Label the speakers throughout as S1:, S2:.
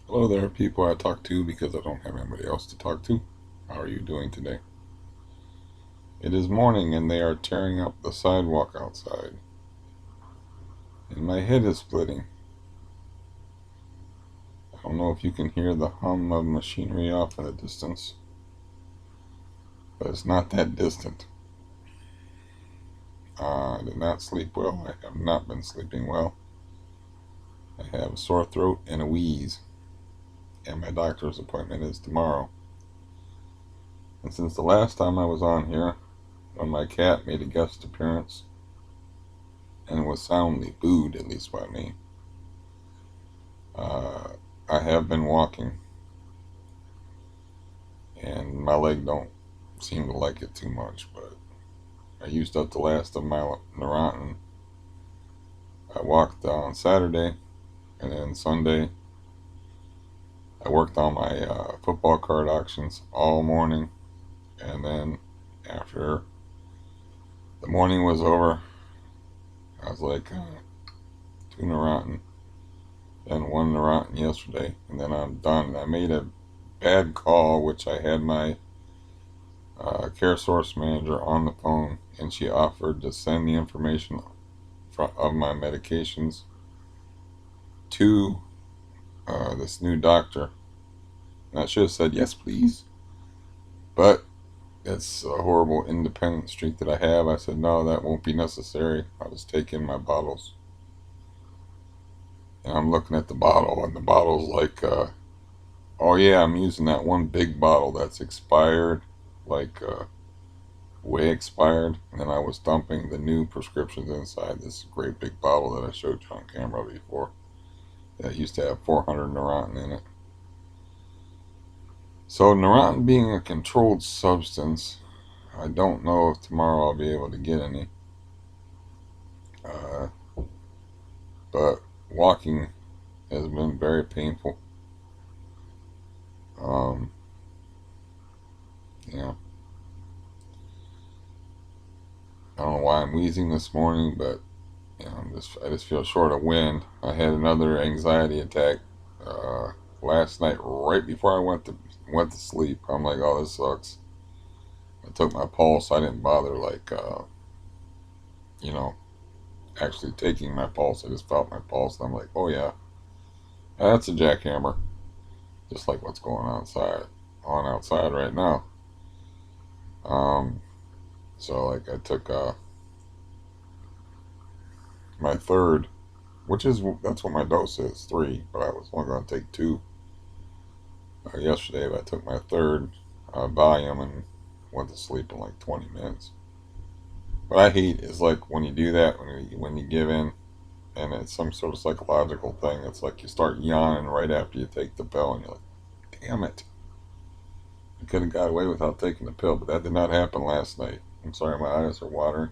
S1: Hello there, people I talk to because I don't have anybody else to talk to. How are you doing today? It is morning and they are tearing up the sidewalk outside, and my head is splitting. I don't know if you can hear the hum of machinery off in the distance, but it's not that distant. I did not sleep well. I have not been sleeping well. I have a sore throat and a wheeze, and my doctor's appointment is tomorrow. And since the last time I was on here, when my cat made a guest appearance and was soundly booed, at least by me, Uh, I have been walking, and my leg don't seem to like it too much. But I used up the last of my Neurontin. I walked on Saturday, and then Sunday I worked on my football card auctions all morning, and then after the morning was over, I was like two Neurontin, then one Neurontin yesterday, and then I'm done. I made a bad call, which I had my care source manager on the phone, and she offered to send the information of my medications to this new doctor. And I should have said yes, please, but it's a horrible independent streak that I have. I said no, that won't be necessary. I'll just take in my bottles. And I'm looking at the bottle, and the bottle's like, oh yeah, I'm using that one big bottle that's expired, like way expired, and then I was dumping the new prescriptions inside this great big bottle that I showed you on camera before that used to have 400 Neurontin in it. So Neurontin being a controlled substance, I don't know if tomorrow I'll be able to get any. Uh, but walking has been very painful. Um, yeah, I don't know why I'm wheezing this morning, but I just feel short of wind. I had another anxiety attack uh, last night, right before I went to sleep. I'm like, oh, this sucks. I took my pulse. I didn't bother you know, actually taking my pulse. I just felt my pulse, and I'm like, oh yeah, that's a jackhammer, just like what's going on outside right now. Um, so like I took my third, which is that's what my dose is, three, but I was only going to take two yesterday. But I took my third Valium and went to sleep in like 20 minutes. What I hate is like when you do that, when you give in, and it's some sort of psychological thing. It's like you start yawning right after you take the pill, and you're like, damn it. I could have got away without taking the pill, but that did not happen last night. I'm sorry, my eyes are watering.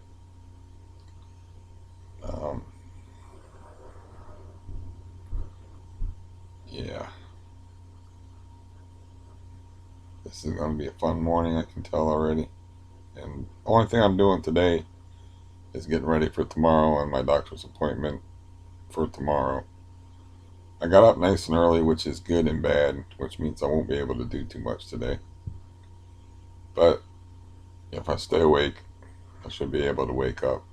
S1: Um, yeah, this is going to be a fun morning, I can tell already. And the only thing I'm doing today is getting ready for tomorrow and my doctor's appointment for tomorrow. I got up nice and early, which is good and bad, which means I won't be able to do too much today. But if I stay awake, I should be able to wake up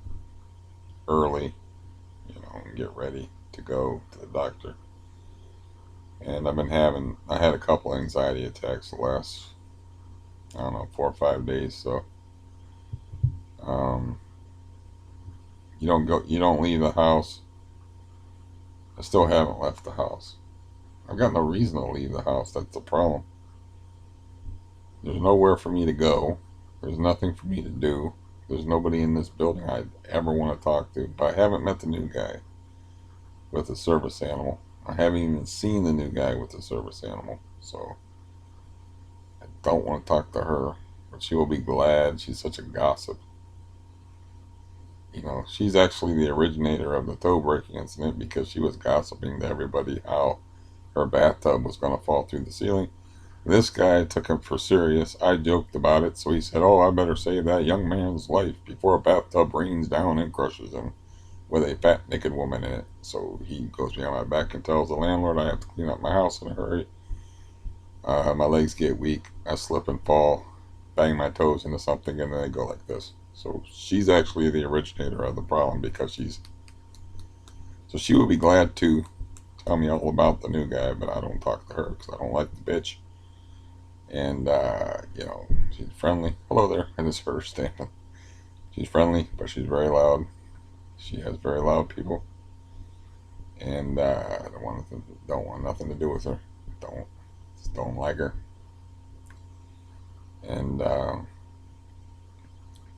S1: early, and get ready to go to the doctor. And I had a couple anxiety attacks the last, I don't know, 4 or 5 days. So, um, you don't leave the house. I still haven't left the house. I've got no reason to leave the house. That's the problem. There's nowhere for me to go. There's nothing for me to do. There's nobody in this building I'd ever want to talk to. But I haven't met the new guy with the service animal. I haven't even seen the new guy with the service animal. So I don't want to talk to her. But she will be glad. She's such a gossip. She's actually the originator of the toe breaking incident because she was gossiping to everybody how her bathtub was going to fall through the ceiling. This guy took him for serious. I joked about it, so he said, "Oh, I better save that young man's life before a bathtub rains down and crushes him." with a fat naked woman in it. So he goes behind my back and tells the landlord I have to clean up my house in a hurry. My legs get weak. I slip and fall, bang my toes into something, and then they go like this. So she's actually the originator of the problem because she's. So she would be glad to tell me all about the new guy, but I don't talk to her because I don't like the bitch. And, she's friendly. Hello there. And it's her stamping. She's friendly, but she's very loud. She has very loud people. And I don't want nothing to do with her. Don't like her. And,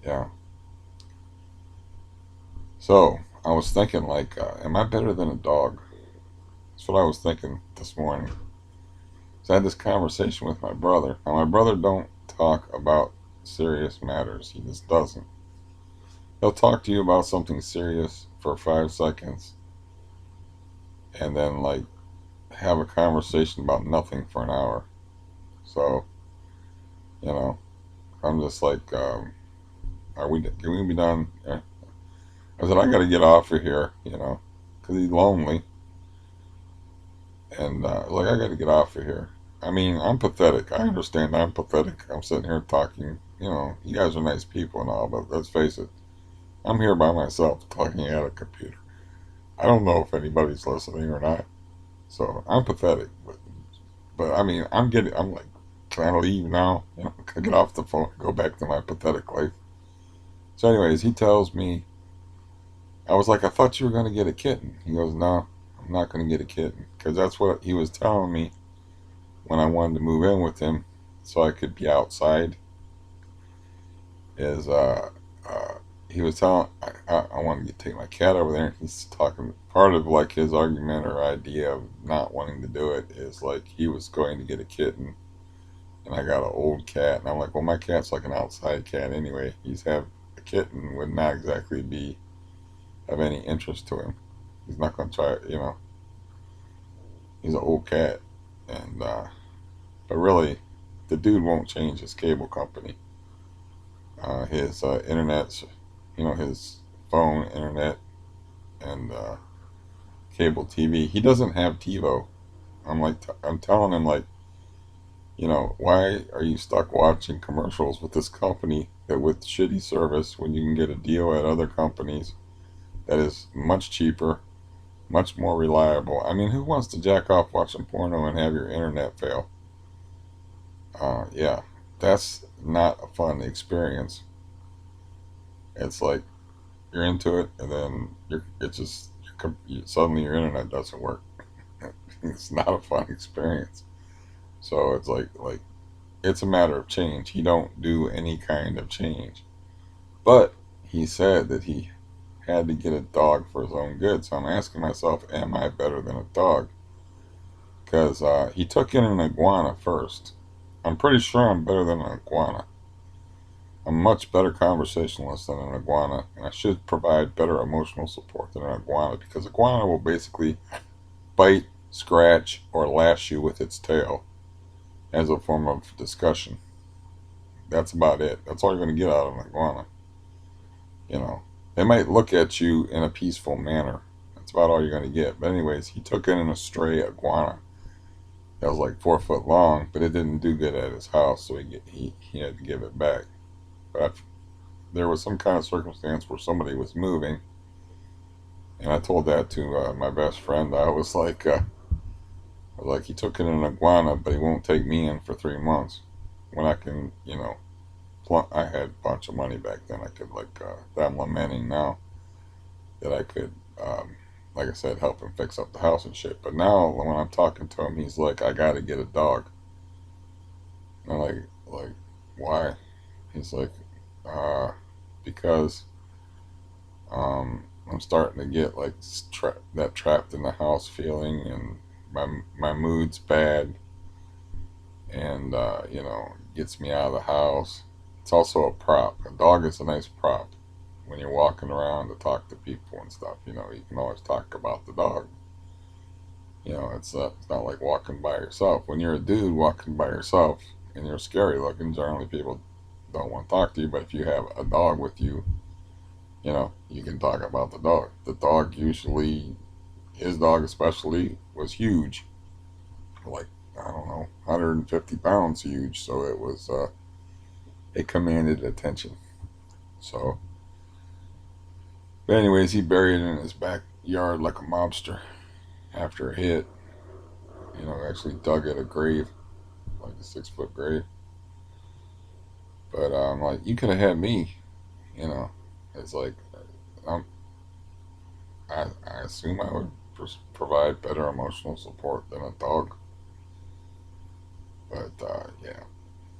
S1: yeah. So I was thinking, like, am I better than a dog? That's what I was thinking this morning. So I had this conversation with my brother. Now, my brother don't talk about serious matters. He just doesn't. He'll talk to you about something serious for 5 seconds and then, like, have a conversation about nothing for an hour. So, you know, I'm just like, can we be done? Yeah. I said, I got to get off of here, because he's lonely. And, like, I got to get off of here. I mean, I'm pathetic. I understand I'm pathetic. I'm sitting here talking, you guys are nice people and all, but let's face it, I'm here by myself talking at a computer. I don't know if anybody's listening or not. So I'm pathetic. But I mean, I'm like, can I leave now? Can I get off the phone and go back to my pathetic life? So, anyways, he tells me, I was like, I thought you were going to get a kitten. He goes, no, I'm not going to get a kitten. Because that's what he was telling me when I wanted to move in with him so I could be outside. Is, uh, he was telling, I wanted to take my cat over there. And he's talking, part of like his argument or idea of not wanting to do it is like he was going to get a kitten and I got an old cat, and I'm like, well, my cat's like an outside cat anyway. He's have a kitten would not exactly be of any interest to him. He's not gonna try it, He's an old cat, and but really, the dude won't change his cable company. His internet's, his phone, internet, and cable TV. He doesn't have TiVo. I'm telling him like, why are you stuck watching commercials with this company that with shitty service when you can get a deal at other companies that is much cheaper, much more reliable? I mean, who wants to jack off watching porno and have your internet fail? Yeah, that's not a fun experience. It's like you're into it and then suddenly your internet doesn't work. It's not a fun experience. So it's like it's a matter of change. He don't do any kind of change. But he said that he had to get a dog for his own good. So I'm asking myself, am I better than a dog? Because he took in an iguana first. I'm pretty sure I'm better than an iguana. I'm a much better conversationalist than an iguana, and I should provide better emotional support than an iguana because iguana will basically bite, scratch, or lash you with its tail as a form of discussion. That's about it. That's all you're going to get out of an iguana. You know, they might look at you in a peaceful manner. That's about all you're going to get. But anyways, he took in a stray iguana that was like 4 foot long, but it didn't do good at his house, so he had to give it back. But there was some kind of circumstance where somebody was moving, and I told that to my best friend. I was like, he took in an iguana, but he won't take me in for 3 months. When I can, I had a bunch of money back then. I could that I'm lamenting now that I could, like I said, help him fix up the house and shit. But now when I'm talking to him, he's like, I got to get a dog. And I'm like, why? He's like, because I'm starting to get like that trapped in the house feeling, and my mood's bad, and gets me out of the house. It's also a prop. A dog is a nice prop when you're walking around to talk to people and stuff. You can always talk about the dog. It's not like walking by yourself. When you're a dude walking by yourself and you're scary looking, generally people don't want to talk to you. But if you have a dog with you, You can talk about the dog. The dog usually, his dog especially, was huge. Like, I don't know, 150 pounds huge. So it commanded attention. So, but anyways, he buried it in his backyard like a mobster after a hit. Actually dug at a grave, like a 6 foot grave. But like, you could have had me. You know, it's like, um, I assume I would provide better emotional support than a dog. But yeah,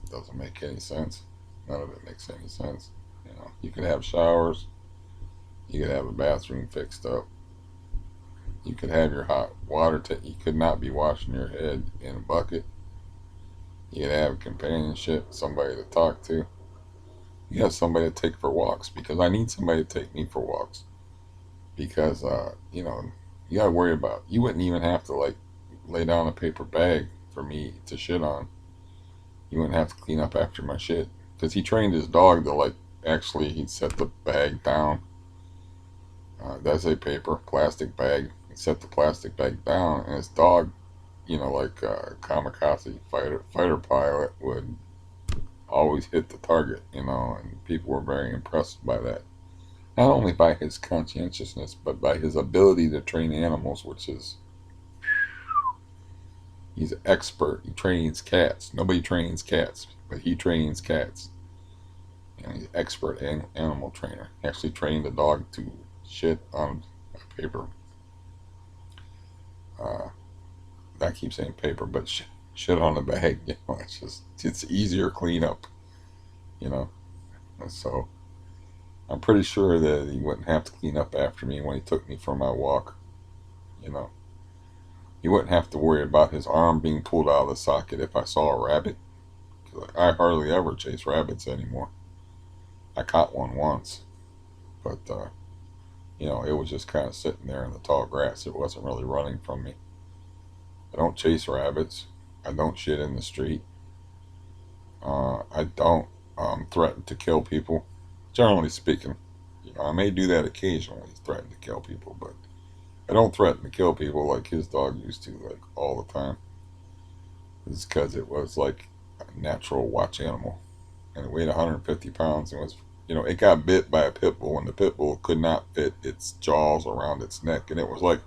S1: it doesn't make any sense. None of it makes any sense. You could have showers. You could have a bathroom fixed up. You could have your hot water. You could not be washing your head in a bucket. You could have companionship, somebody to talk to. You have somebody to take for walks because I need somebody to take me for walks because you got to worry about. You wouldn't even have to like lay down a paper bag for me to shit on. You wouldn't have to clean up after my shit because he trained his dog to like actually he'd set the bag down. That's a paper plastic bag. He set the plastic bag down, and his dog, like a kamikaze fighter pilot, would always hit the target. And people were very impressed by that. Not only by his conscientiousness, but by his ability to train animals, which is he's an expert. He trains cats. Nobody trains cats, but he trains cats. And he's an expert animal trainer. He actually trained a dog to shit on a paper. Uh, I keep saying paper, but shit on the bag. It's easier cleanup. You know, and so I'm pretty sure that he wouldn't have to clean up after me when he took me for my walk. You know, he wouldn't have to worry about his arm being pulled out of the socket if I saw a rabbit. I hardly ever chase rabbits anymore. I caught one once, but it was just kind of sitting there in the tall grass. It wasn't really running from me. I don't chase rabbits. I don't shit in the street. I don't threaten to kill people. Generally speaking, I may do that occasionally, threaten to kill people, but I don't threaten to kill people like his dog used to, like all the time. It's because it was like a natural watch animal, and it weighed 150 pounds and was, it got bit by a pit bull, and the pit bull could not fit its jaws around its neck, and it was like,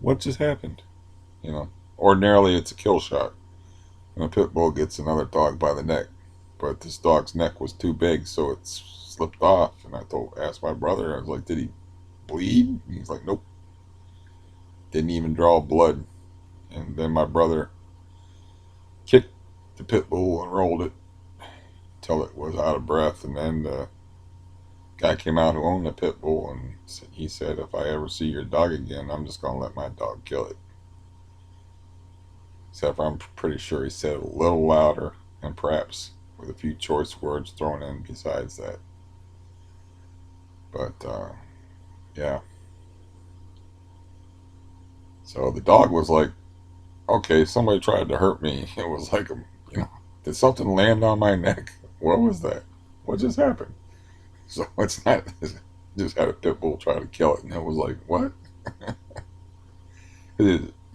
S1: what just happened? You know, ordinarily it's a kill shot when a pit bull gets another dog by the neck, but this dog's neck was too big, so it slipped off. And asked my brother, I was like, did he bleed? And he's like, nope, didn't even draw blood. And then my brother kicked the pit bull and rolled it till it was out of breath. And then the guy came out who owned the pit bull, and he said, if I ever see your dog again, I'm just going to let my dog kill it. Except I'm pretty sure he said it a little louder and perhaps with a few choice words thrown in besides that. But yeah. So the dog was like, okay, somebody tried to hurt me. It was like, did something land on my neck? What was that? What just happened? So it's not, just had a pit bull try to kill it. And it was like, what?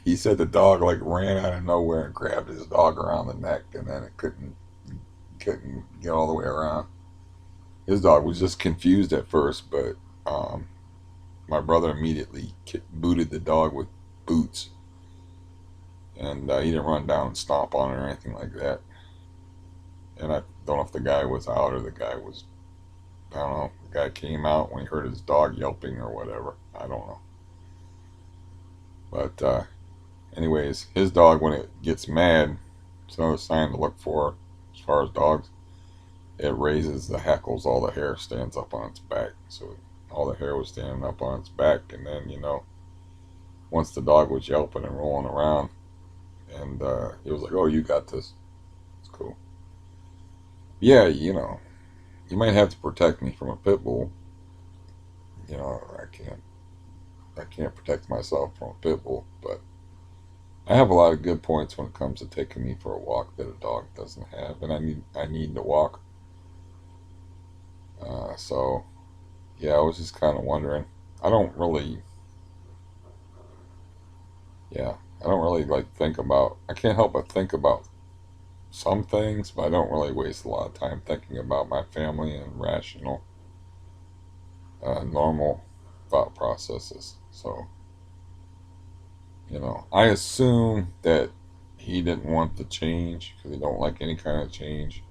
S1: He said the dog like ran out of nowhere and grabbed his dog around the neck, and then it couldn't get all the way around. His dog was just confused at first, but um, my brother immediately booted the dog with boots, and he didn't run down and stomp on it or anything like that. And I don't know if the guy was out or the guy was, I don't know, the guy came out when he heard his dog yelping or whatever. I don't know. But anyways, his dog, when it gets mad, it's another sign to look for as far as dogs. It raises the hackles, all the hair stands up on its back. So all the hair was standing up on its back, and then once the dog was yelping and rolling around, and he was like, "Oh, you got this. It's cool." Yeah, you might have to protect me from a pit bull. I can't protect myself from a pit bull, but I have a lot of good points when it comes to taking me for a walk that a dog doesn't have, and I need to walk. So yeah, I was just kind of wondering. I don't really, yeah, I don't really like think about. I can't help but think about some things, but I don't really waste a lot of time thinking about my family and rational, normal thought processes. So, I assume that he didn't want the change because he don't like any kind of change.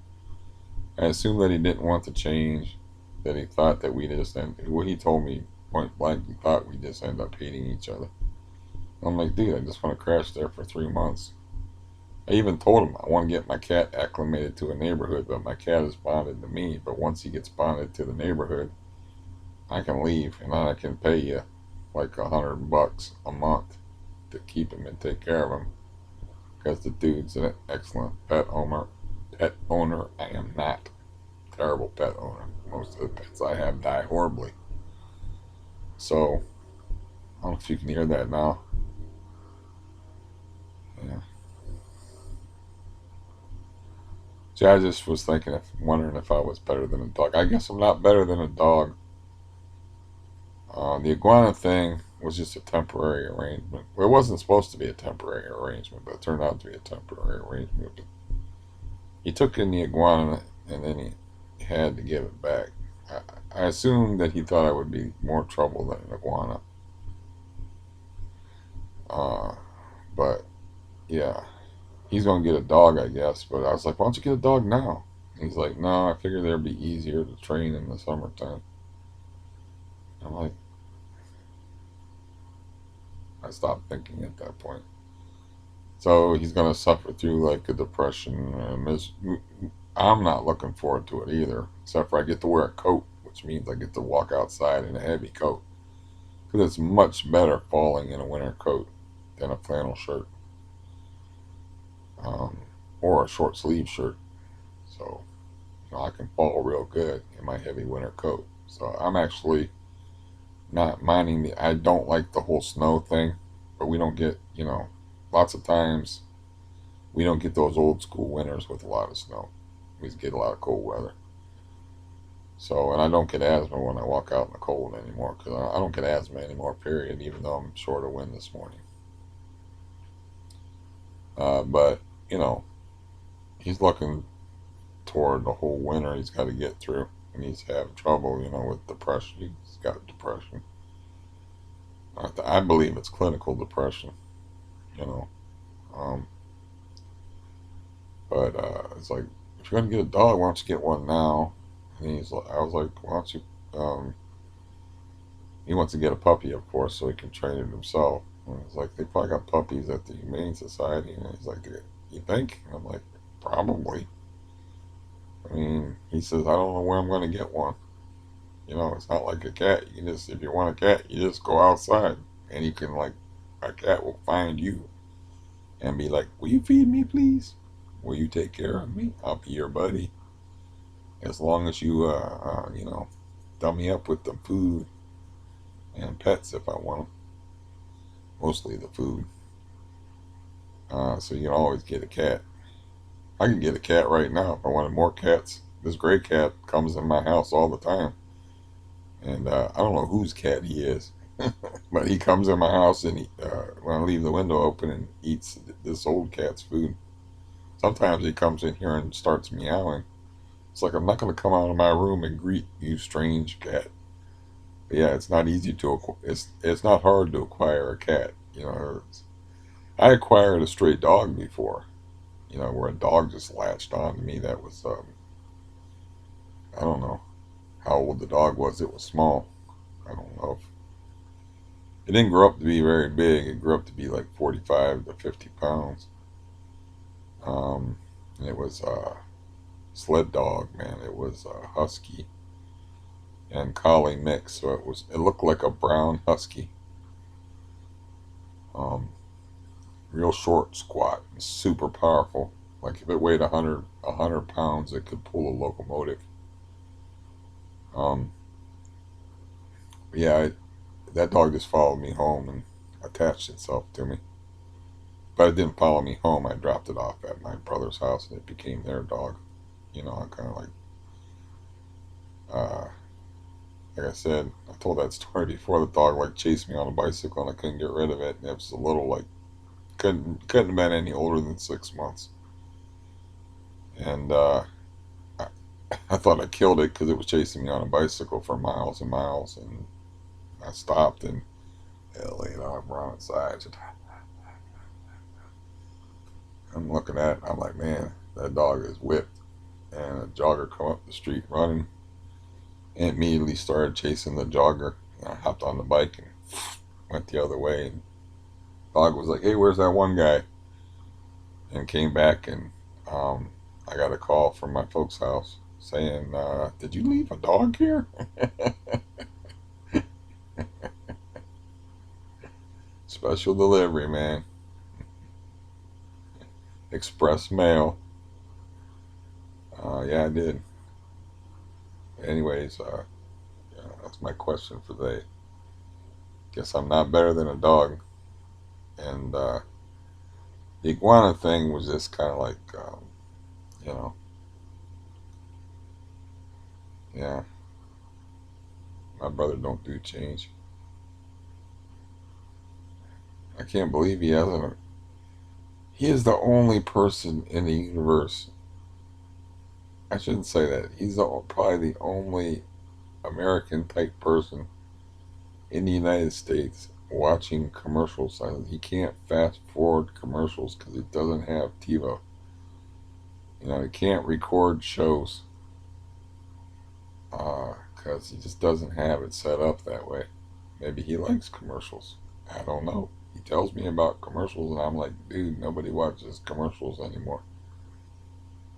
S1: I assume that he didn't want the change, that he thought that we just end. What he told me point blank, he thought we just end up hating each other. I'm like, dude, I just want to crash there for 3 months. I even told him I want to get my cat acclimated to a neighborhood, but my cat is bonded to me. But once he gets bonded to the neighborhood, I can leave and then I can pay you like $100 a month to keep him and take care of him because the dude's an excellent pet owner. Pet owner, I am not. Terrible pet owner. Most of the pets I have die horribly. So I don't know if you can hear that now. Yeah. See, I just was thinking, wondering if I was better than a dog. I guess I'm not better than a dog. The iguana thing was just a temporary arrangement. Well, it wasn't supposed to be a temporary arrangement, but it turned out to be a temporary arrangement. But he took in the iguana and then he had to give it back. I assumed that he thought I would be more trouble than an iguana. Uh, but yeah, he's gonna get a dog, I guess. But I was like, why don't you get a dog now? He's like, no, I figured it'd be easier to train in the summertime. I'm like, I stopped thinking at that point. So he's gonna suffer through like a depression. I'm not looking forward to it either, except for I get to wear a coat, which means I get to walk outside in a heavy coat. Because it's much better falling in a winter coat than a flannel shirt, um, or a short sleeve shirt. So I can fall real good in my heavy winter coat. So I'm actually not minding the. I don't like the whole snow thing, but we don't get lots of times we don't get those old school winters with a lot of snow. We just get a lot of cold weather. So, and I don't get asthma when I walk out in the cold anymore because I don't get asthma anymore, period, even though I'm short of wind this morning. But, you know, he's looking toward the whole winter he's got to get through. And he's having trouble, with depression. He's got depression. I believe it's clinical depression, you know. Um, but it's like, if you're going to get a dog, why don't you get one now? And I was like, why don't you, um, he wants to get a puppy, of course, so he can train it himself. And it's like, they probably got puppies at the Humane Society. And he's like, you think? And I'm like, probably. I mean, he says, I don't know where I'm going to get one. It's not like a cat. You can just, if you want a cat, you just go outside. And you can, like, a cat will find you and be like, will you feed me, please? Will you take care of me? I'll be your buddy. As long as you, dumb me up with the food and pets if I want them. Mostly the food. So you can always get a cat. I can get a cat right now if I wanted more cats. This gray cat comes in my house all the time, and I don't know whose cat he is, but he comes in my house and when I leave the window open and eats this old cat's food. Sometimes he comes in here and starts meowing. It's like I'm not going to come out of my room and greet you, strange cat. But yeah, it's not easy to it's not hard to acquire a cat. I acquired a stray dog before. Where a dog just latched on to me. That was, I don't know how old the dog was. It was small. I don't know if it didn't grow up to be very big. It grew up to be like 45 to 50 pounds. And it was a sled dog, man. It was a husky and collie mix. So it looked like a brown husky. Um, Real short, squat, and super powerful. Like if it weighed 100 pounds, it could pull a locomotive. Um, yeah, that dog just followed me home and attached itself to me. But it didn't follow me home. I dropped it off at my brother's house and it became their dog. I kind of like, Uh, like I said, I told that story before. The dog like chased me on a bicycle and I couldn't get rid of it. And it was a little like couldn't have been any older than 6 months. And I, I thought I killed it because it was chasing me on a bicycle for miles and miles. And I stopped and laid on its side. I'm looking at it. I'm like, man, that dog is whipped. And a jogger come up the street running and immediately started chasing the jogger. And I hopped on the bike and went the other way. And the dog was like, hey, where's that one guy? And came back and um, I got a call from my folks' house saying, did you leave a dog here? Special delivery, man. Express mail. Yeah, I did. Anyways, yeah, that's my question for today. Guess I'm not better than a dog. And the iguana thing was just kind of like, you know, yeah, my brother don't do change. I can't believe he hasn't. He is the only person in the universe. I shouldn't say that. He's probably the only American type person in the United States watching commercials. He can't fast forward commercials because he doesn't have TiVo. You know, he can't record shows because he just doesn't have it set up that way. Maybe he likes commercials. I don't know. He tells me about commercials, and I'm like, dude, nobody watches commercials anymore.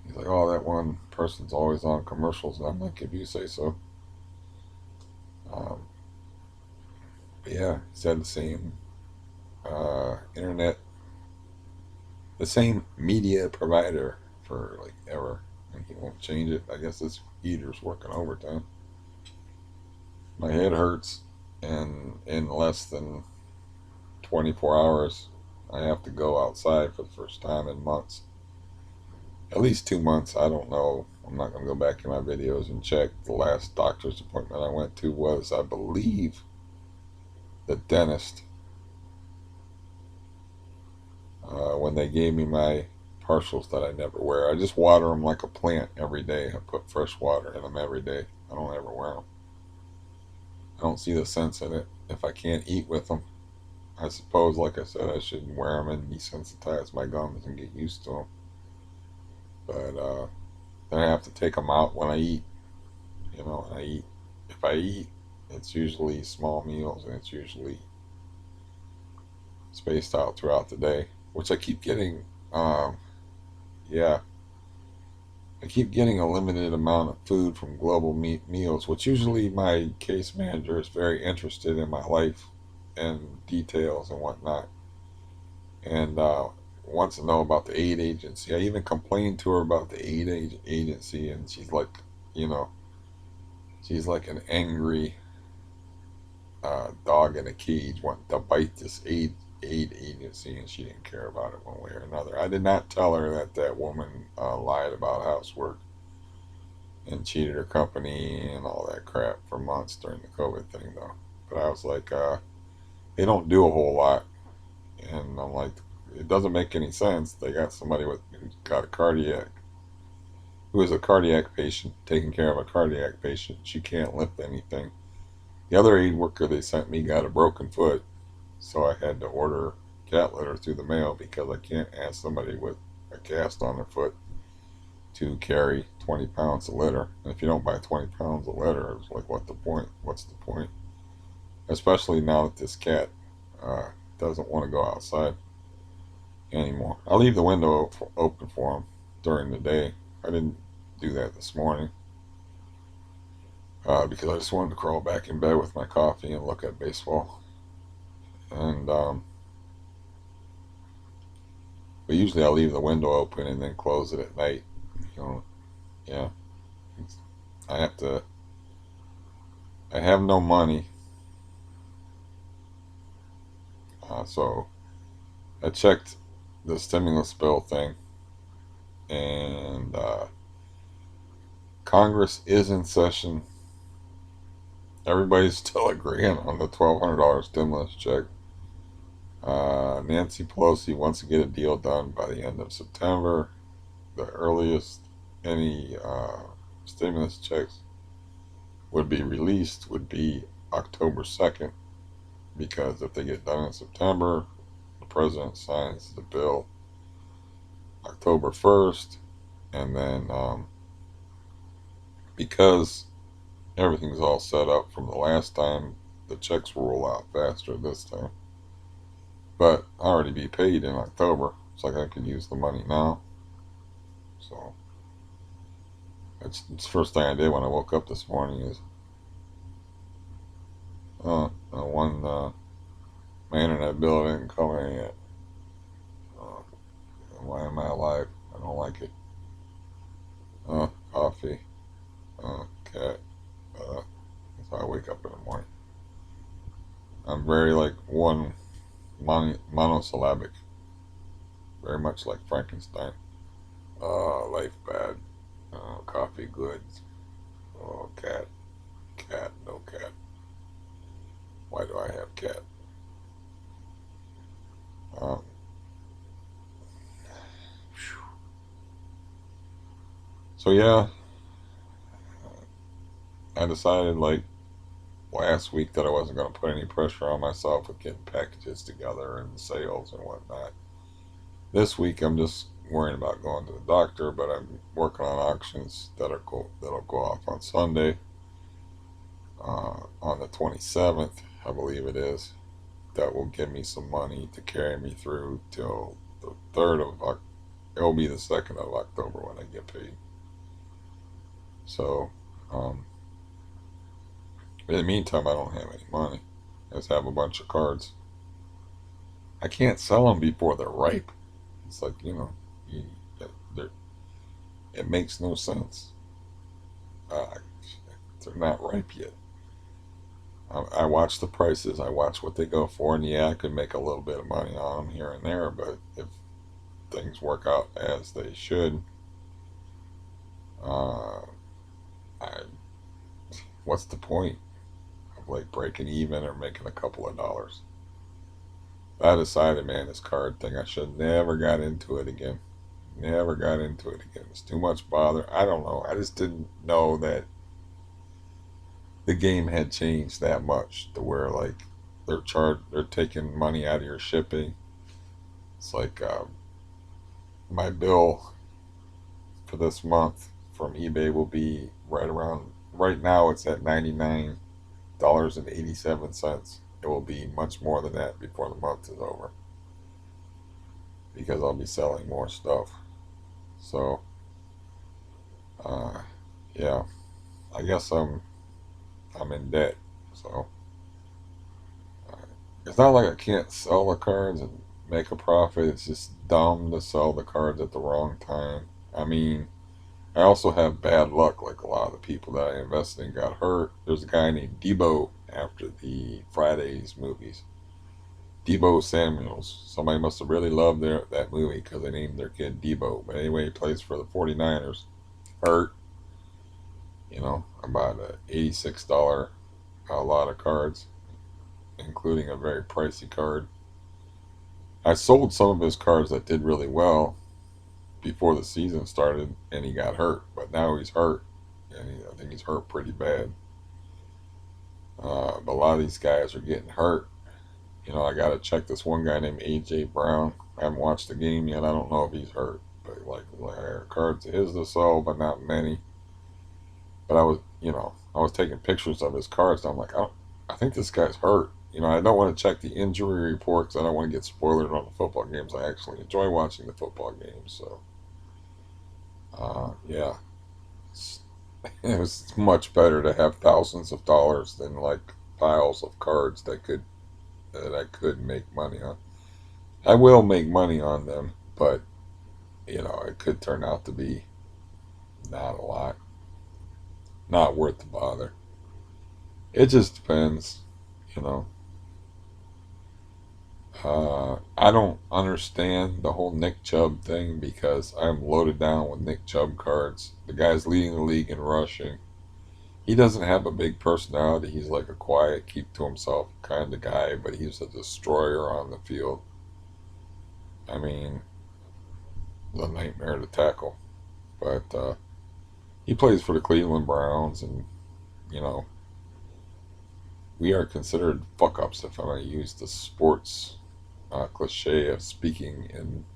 S1: He's like, oh, that one person's always on commercials, and I'm like, if you say so. Um, but yeah, he's had the same internet, the same media provider for like ever, and he won't change it. I guess this heater's working overtime. My head hurts, and in less than 24 hours, I have to go outside for the first time in months. At least 2 months. I don't know. I'm not going to go back in my videos and check. The last doctor's appointment I went to was, I believe, the dentist. When they gave me my partials that I never wear, I just water them like a plant every day. I put fresh water in them every day. I don't ever wear them. I don't see the sense in it. If I can't eat with them, I suppose, like I said, I should wear them and desensitize my gums and get used to them. But then I have to take them out when I eat. You know, and I eat. If I eat, it's usually small meals and it's usually spaced out throughout the day, which I keep getting. Yeah, I keep getting a limited amount of food from Global Meals, which usually my case manager is very interested in my life and details and whatnot, and wants to know about the aid agency. I even complained to her about the agency, and she's like, you know, she's like an angry dog in a cage wanting to bite this aid agency, and she didn't care about it one way or another. I did not tell her that that woman lied about housework and cheated her company and all that crap for months during the COVID thing, though. But I was like, they don't do a whole lot, and I'm like, it doesn't make any sense. They got somebody who's got a cardiac, who is a cardiac patient, taking care of a cardiac patient. She can't lift anything. The other aid worker they sent me got a broken foot, so I had to order cat litter through the mail because I can't ask somebody with a cast on their foot to carry 20 pounds of litter. And if you don't buy 20 pounds of litter, it's like, what the point? What's the point? Especially now that this cat doesn't want to go outside anymore. I leave the window open for him during the day. I didn't do that this morning because I just wanted to crawl back in bed with my coffee and look at baseball. And but usually I leave the window open and then close it at night. You know, yeah. I have to. I have no money, so I checked the stimulus bill thing, and Congress is in session. Everybody's still agreeing on the $1,200 stimulus check. Nancy Pelosi wants to get a deal done by the end of September. The earliest any stimulus checks would be released would be October 2nd, because if they get done in September, the president signs the bill October 1st, and then because everything's all set up from the last time, the checks will roll out faster this time. But I already be paid in October. It's like I can use the money now. So it's the first thing I did when I woke up this morning is my internet bill didn't come in yet. Uh, why am I alive? I don't like it. Coffee. Cat. That's how I wake up in the morning. I'm very like monosyllabic. Very much like Frankenstein. Life bad. Coffee good. Oh, cat. Cat. No cat. Why do I have cat? Um, so yeah, I decided like last week that I wasn't going to put any pressure on myself with getting packages together and sales and whatnot. This week I'm just worrying about going to the doctor, but I'm working on auctions that'll go off on Sunday, on the 27th, I believe it is. That will give me some money to carry me through till the 3rd of October. It'll be the 2nd of October when I get paid. So, um, in the meantime, I don't have any money. I just have a bunch of cards. I can't sell them before they're ripe. It's like, you, it makes no sense. Uh, they're not ripe yet. I watch the prices. I watch what they go for, and yeah, I could make a little bit of money on them here and there. But if things work out as they should, uh, I, what's the point of like breaking even or making a couple of dollars? I decided, man, this card thing, I should never got into it again. Never got into it again. It's too much bother. I don't know. I just didn't know that the game had changed that much to where like they're taking money out of your shipping. It's like my bill for this month from eBay will be right now it's at $99.87. It will be much more than that before the month is over because I'll be selling more stuff. So uh, yeah, I guess I'm in debt. So uh, it's not like I can't sell the cards and make a profit. It's just dumb to sell the cards at the wrong time. I mean, I also have bad luck, like a lot of the people that I invested in got hurt. There's a guy named Debo after the Fridays movies. Debo Samuels. Somebody must have really loved that movie because they named their kid Debo. But anyway, he plays for the 49ers. Hurt, about a $86 a lot of cards, including a very pricey card. I sold some of his cards that did really well before the season started, and he got hurt. But now he's hurt, and I think he's hurt pretty bad. But a lot of these guys are getting hurt. I got to check this one guy named AJ Brown. I haven't watched the game yet. I don't know if he's hurt, but like cards of his to sell, but not many. But I was taking pictures of his cards. And I'm like, I think this guy's hurt. I don't want to check the injury report because I don't want to get spoiled on the football games. I actually enjoy watching the football games. So, yeah, it's, it was much better to have thousands of dollars than like piles of cards that I could make money on. I will make money on them, but it could turn out to be not a lot, not worth the bother. It just depends, you know. I don't understand the whole Nick Chubb thing because I'm loaded down with Nick Chubb cards. The guy's leading the league in rushing. he doesn't have a big personality. He's like a quiet, keep to himself kind of guy, but he's a destroyer on the field. I mean, the nightmare to tackle. But he plays for the Cleveland Browns, and you know, we are considered fuck ups if I want to use the sports cliche of speaking in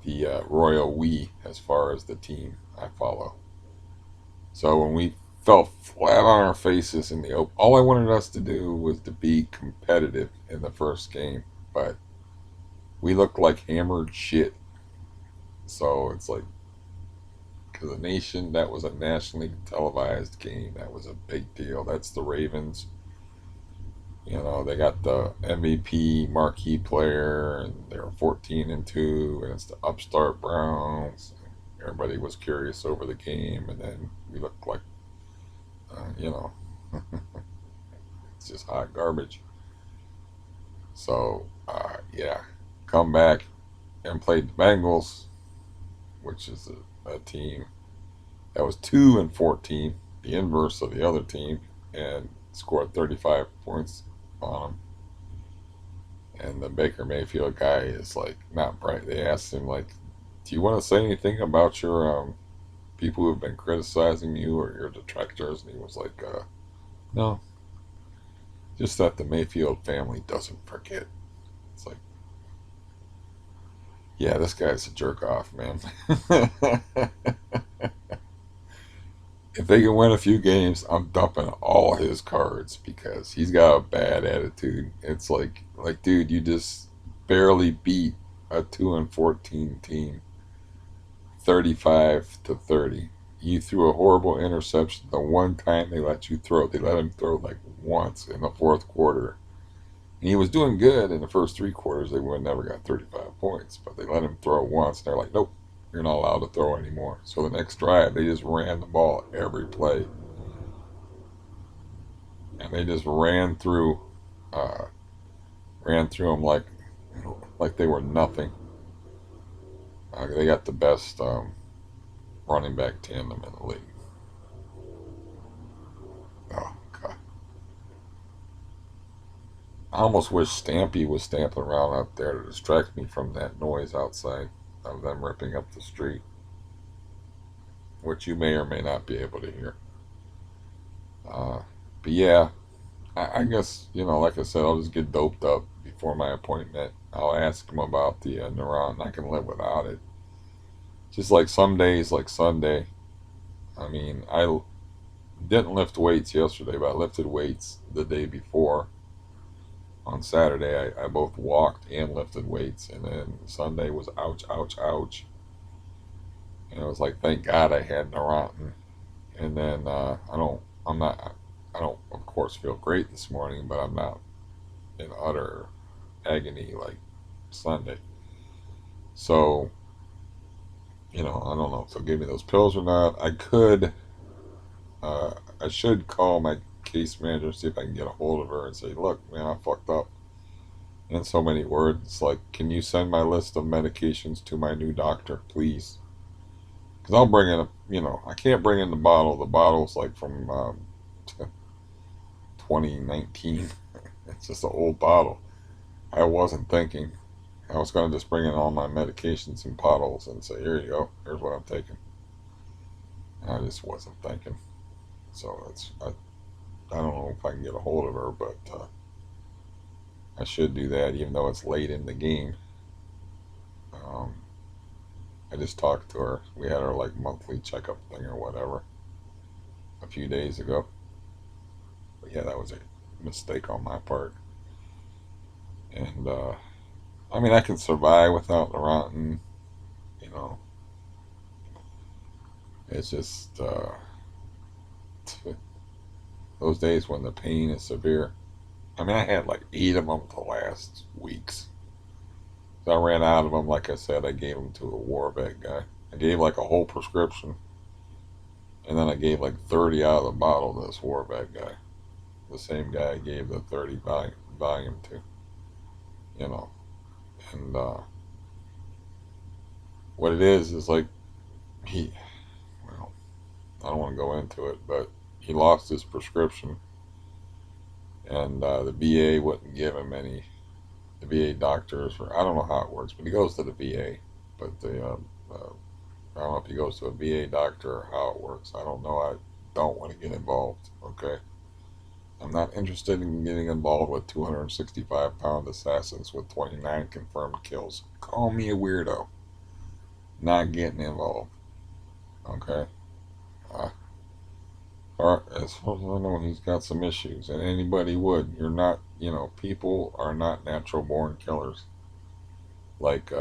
S1: the royal we as far as the team I follow. So when we fell flat on our faces in the open, all I wanted us to do was to be competitive in the first game, but we looked like hammered shit. So it's like, because the nation, that was a nationally televised game. That was a big deal. That's the Ravens. You know, they got the MVP marquee player, and they're 14-2, and it's the upstart Browns. Everybody was curious over the game, and then we looked like, you know, it's just hot garbage. So, yeah, come back and played the Bengals, which is a team that was 2-14, the inverse of the other team, and scored 35 points on them. And the Baker Mayfield guy is like not bright. They asked him like, "Do you want to say anything about your people who have been criticizing you or your detractors?" And he was like, "No, just that the Mayfield family doesn't forget." It's like, yeah, this guy's a jerk off, man. If they can win a few games, I'm dumping all his cards because he's got a bad attitude. It's like, dude, you just barely beat a 2-14 team, 35-30. You threw a horrible interception. The one time they let you throw, they let him throw like once in the fourth quarter. And he was doing good in the first three quarters. They would never got 35 points, but they let him throw once. And they're like, nope, you're not allowed to throw anymore. So the next drive, they just ran the ball every play, and they just uh, ran through them like they were nothing. They got the best running back tandem in the league. Oh God, I almost wish Stampy was stamping around up there to distract me from that noise outside of them ripping up the street, which you may or may not be able to hear. Uh, but yeah, I guess, like I said, I'll just get doped up before my appointment. I'll ask him about the Neuron. I can live without it. Just like some days, like Sunday. I mean, I didn't lift weights yesterday, but I lifted weights the day before. On Saturday, I both walked and lifted weights, and then Sunday was ouch, ouch, ouch. And it was like, thank God I had Neurontin. And then I don't, of course, feel great this morning, but I'm not in utter agony like Sunday. So, I don't know if they'll give me those pills or not. I should call my case manager, see if I can get a hold of her and say, look, man, I fucked up. In so many words, like, can you send my list of medications to my new doctor, please? Because I'll bring in I can't bring in the bottle. The bottle's like from 2019. It's just an old bottle. I wasn't thinking. I was going to just bring in all my medications in bottles and say, here you go. Here's what I'm taking. I just wasn't thinking. So I don't know if I can get a hold of her, but I should do that even though it's late in the game. Um, I just talked to her. We had our like monthly checkup thing or whatever a few days ago. But yeah, that was a mistake on my part. And I mean, I can survive without Neurontin. You know, it's just those days when the pain is severe. I mean, I had like 8 of them the last weeks. So I ran out of them. Like I said, I gave them to a war vet guy. I gave like a whole prescription, and then I gave like 30 out of the bottle to this war vet guy. The same guy I gave the 30 volume to. You know, and what it is like he. Well, I don't want to go into it, but he lost his prescription, and the VA wouldn't give him any. The VA doctors, or I don't know how it works, but he goes to the VA. But I don't know if he goes to a VA doctor or how it works. I don't know. I don't want to get involved. Okay, I'm not interested in getting involved with 265-pound assassins with 29 confirmed kills. Call me a weirdo. Not getting involved. Okay. Uh, as far as I know, he's got some issues, and anybody would. You're not, people are not natural born killers. Like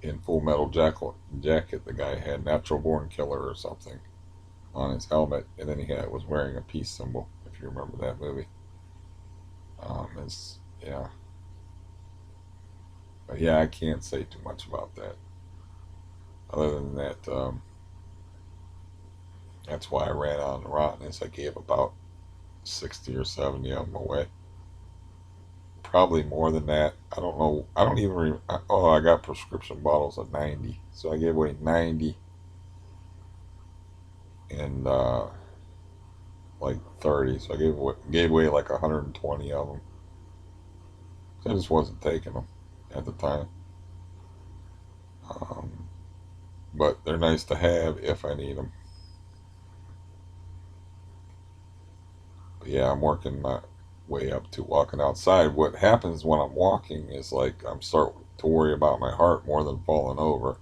S1: in Full Metal Jacket, the guy had natural born killer or something on his helmet, and then was wearing a peace symbol. If you remember that movie, it's yeah, but yeah, I can't say too much about that. Other than that, that's why I ran on the rottenness. I gave about 60 or 70 of them away. Probably more than that. I don't know. I don't even. Oh, I got prescription bottles of 90, so I gave away 90 and like 30. So I gave away like 120 of them. So I just wasn't taking them at the time. Um, but they're nice to have if I need them. But yeah, I'm working my way up to walking outside. What happens when I'm walking is like I'm start to worry about my heart more than falling over.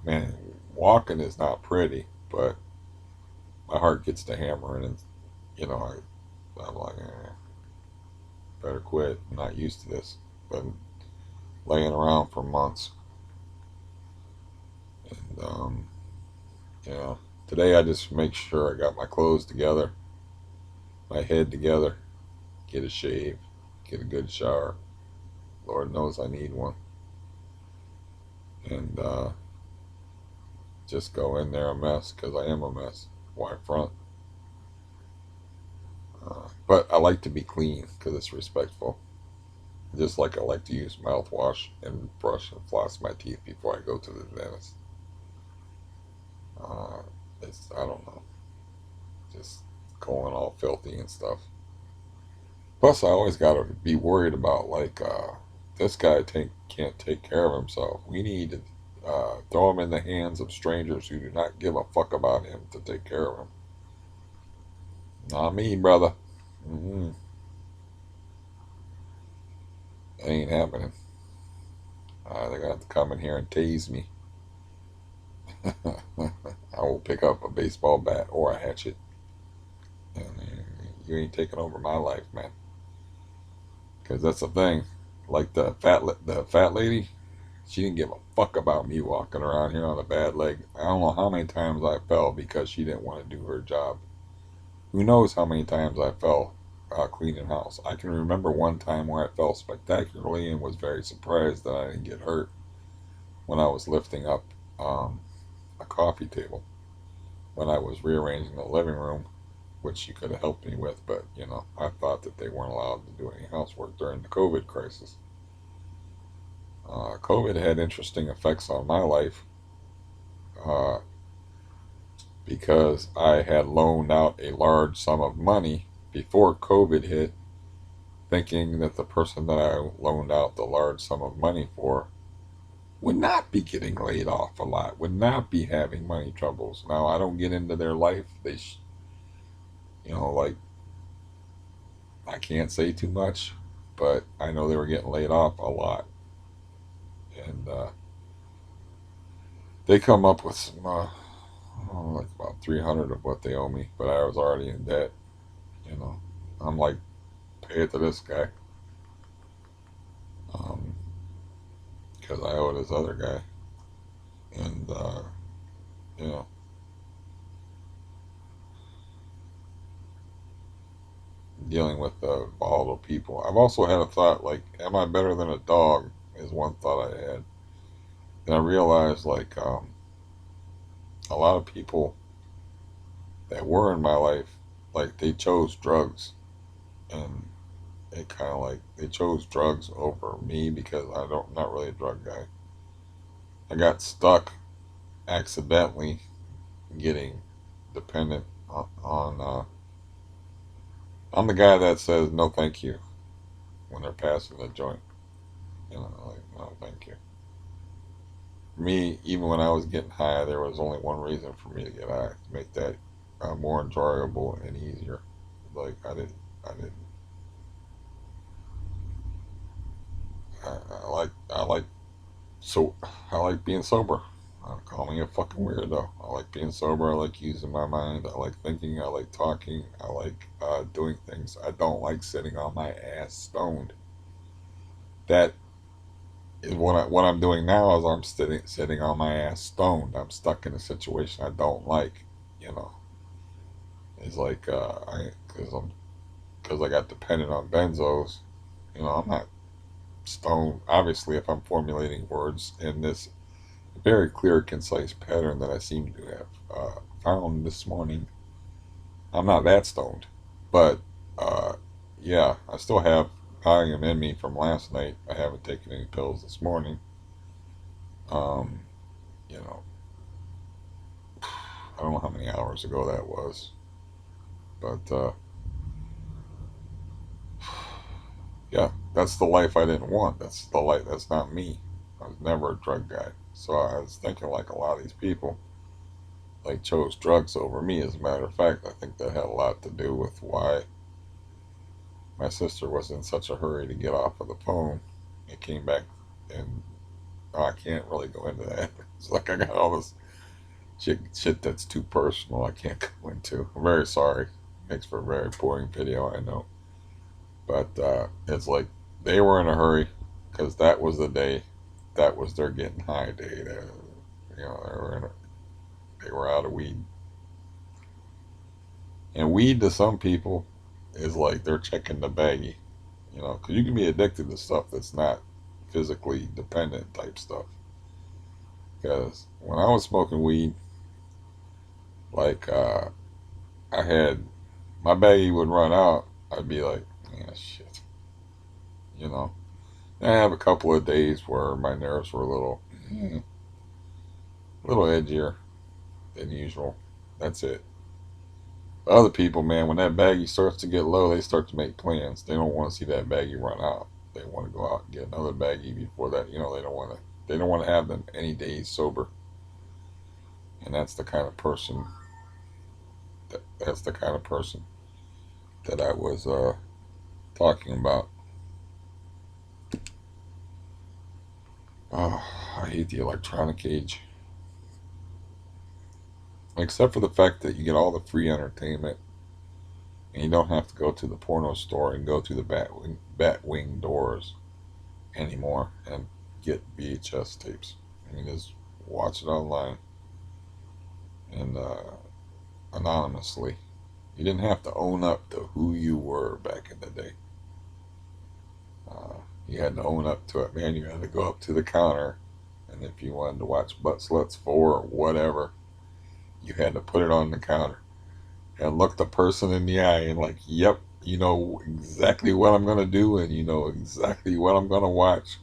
S1: Man, walking is not pretty, but my heart gets to hammering, and I'm like, better quit. I'm not used to this. Been laying around for months, and you know, today I just make sure I got my clothes together, my head together, get a shave, get a good shower. Lord knows I need one, and just go in there a mess because I am a mess. Why front? But I like to be clean because it's respectful. Just like I like to use mouthwash and brush and floss my teeth before I go to the dentist. Uh, I don't know, just going all filthy and stuff. Plus, I always gotta be worried about like this guy can't take care of himself. We need to throw him in the hands of strangers who do not give a fuck about him to take care of him. Not me, brother. Mm-hmm. Ain't happening. They're gonna have to come in here and tase me. I will pick up a baseball bat or a hatchet. And you ain't taking over my life, man. Because that's the thing. Like the fat lady, she didn't give a fuck about me walking around here on a bad leg. I don't know how many times I fell because she didn't want to do her job. Who knows how many times I fell cleaning house? I can remember one time where I fell spectacularly and was very surprised that I didn't get hurt when I was lifting up a coffee table when I was rearranging the living room, which she could have helped me with, but I thought that they weren't allowed to do any housework during the COVID crisis. COVID had interesting effects on my life uh, because I had loaned out a large sum of money before COVID hit, thinking that the person that I loaned out the large sum of money for would not be getting laid off a lot, would not be having money troubles. Now, I don't get into their life. Like, I can't say too much, but I know they were getting laid off a lot. And they come up with some, like about 300 of what they owe me, but I was already in debt. You know, I'm like, pay it to this guy, um, because I owe this other guy, and you know, dealing with volatile people. I've also had a thought like, am I better than a dog? Is one thought I had. Then I realized like a lot of people that were in my life, like they chose drugs, and it kind of like they chose drugs over me because I'm not really a drug guy. I got stuck accidentally getting dependent on I'm the guy that says no thank you when they're passing the joint. You know, like no thank you. For me, even when I was getting high, there was only one reason for me to get high, to make that more enjoyable and easier. Like I didn't, I like, so I like being sober. Call me a fucking weirdo. I like being sober. I like using my mind. I like thinking. I like talking. I like doing things. I don't like sitting on my ass stoned. That is what I'm doing now. Is I'm sitting on my ass stoned. I'm stuck in a situation I don't like. You know, it's like I because I got dependent on benzos. You know, I'm not stoned. Obviously, if I'm formulating words in this very clear, concise pattern that I seem to have found this morning, I'm not that stoned. But uh, yeah, I still have Valium in me from last night. I haven't taken any pills this morning. Um, you know, I don't know how many hours ago that was, but yeah, that's the life I didn't want. That's the life. That's not me. I was never a drug guy. So I was thinking like a lot of these people like chose drugs over me. As a matter of fact, I think that had a lot to do with why my sister was in such a hurry to get off of the phone. It came back, and oh, I can't really go into that. It's like I got all this shit that's too personal. I can't go into. I'm very sorry. Makes for a very boring video, I know. But it's like they were in a hurry because that was the day. That was their getting high day. You know, they were out of weed, and weed to some people is like they're checking the baggie. You know, because you can be addicted to stuff that's not physically dependent type stuff. Because when I was smoking weed, like I had my baggie would run out, I'd be like, yeah, shit, you know. And I have a couple of days where my nerves were a little edgier than usual. That's it. Other people, man, when that baggie starts to get low, they start to make plans. They don't want to see that baggie run out. They want to go out and get another baggie before that. You know, they don't want to. They don't want to have them any days sober. And that's the kind of person. That's the kind of person that I was talking about. Oh, I hate the electronic age. Except for the fact that you get all the free entertainment and you don't have to go to the porno store and go through the bat wing doors anymore and get VHS tapes. You can just watch it online and anonymously. You didn't have to own up to who you were back in the day. You had to own up to it, man. You had to go up to the counter, and if you wanted to watch Butt Sluts 4 or whatever, you had to put it on the counter and look the person in the eye and like, yep, you know exactly what I'm gonna do, and you know exactly what I'm gonna watch,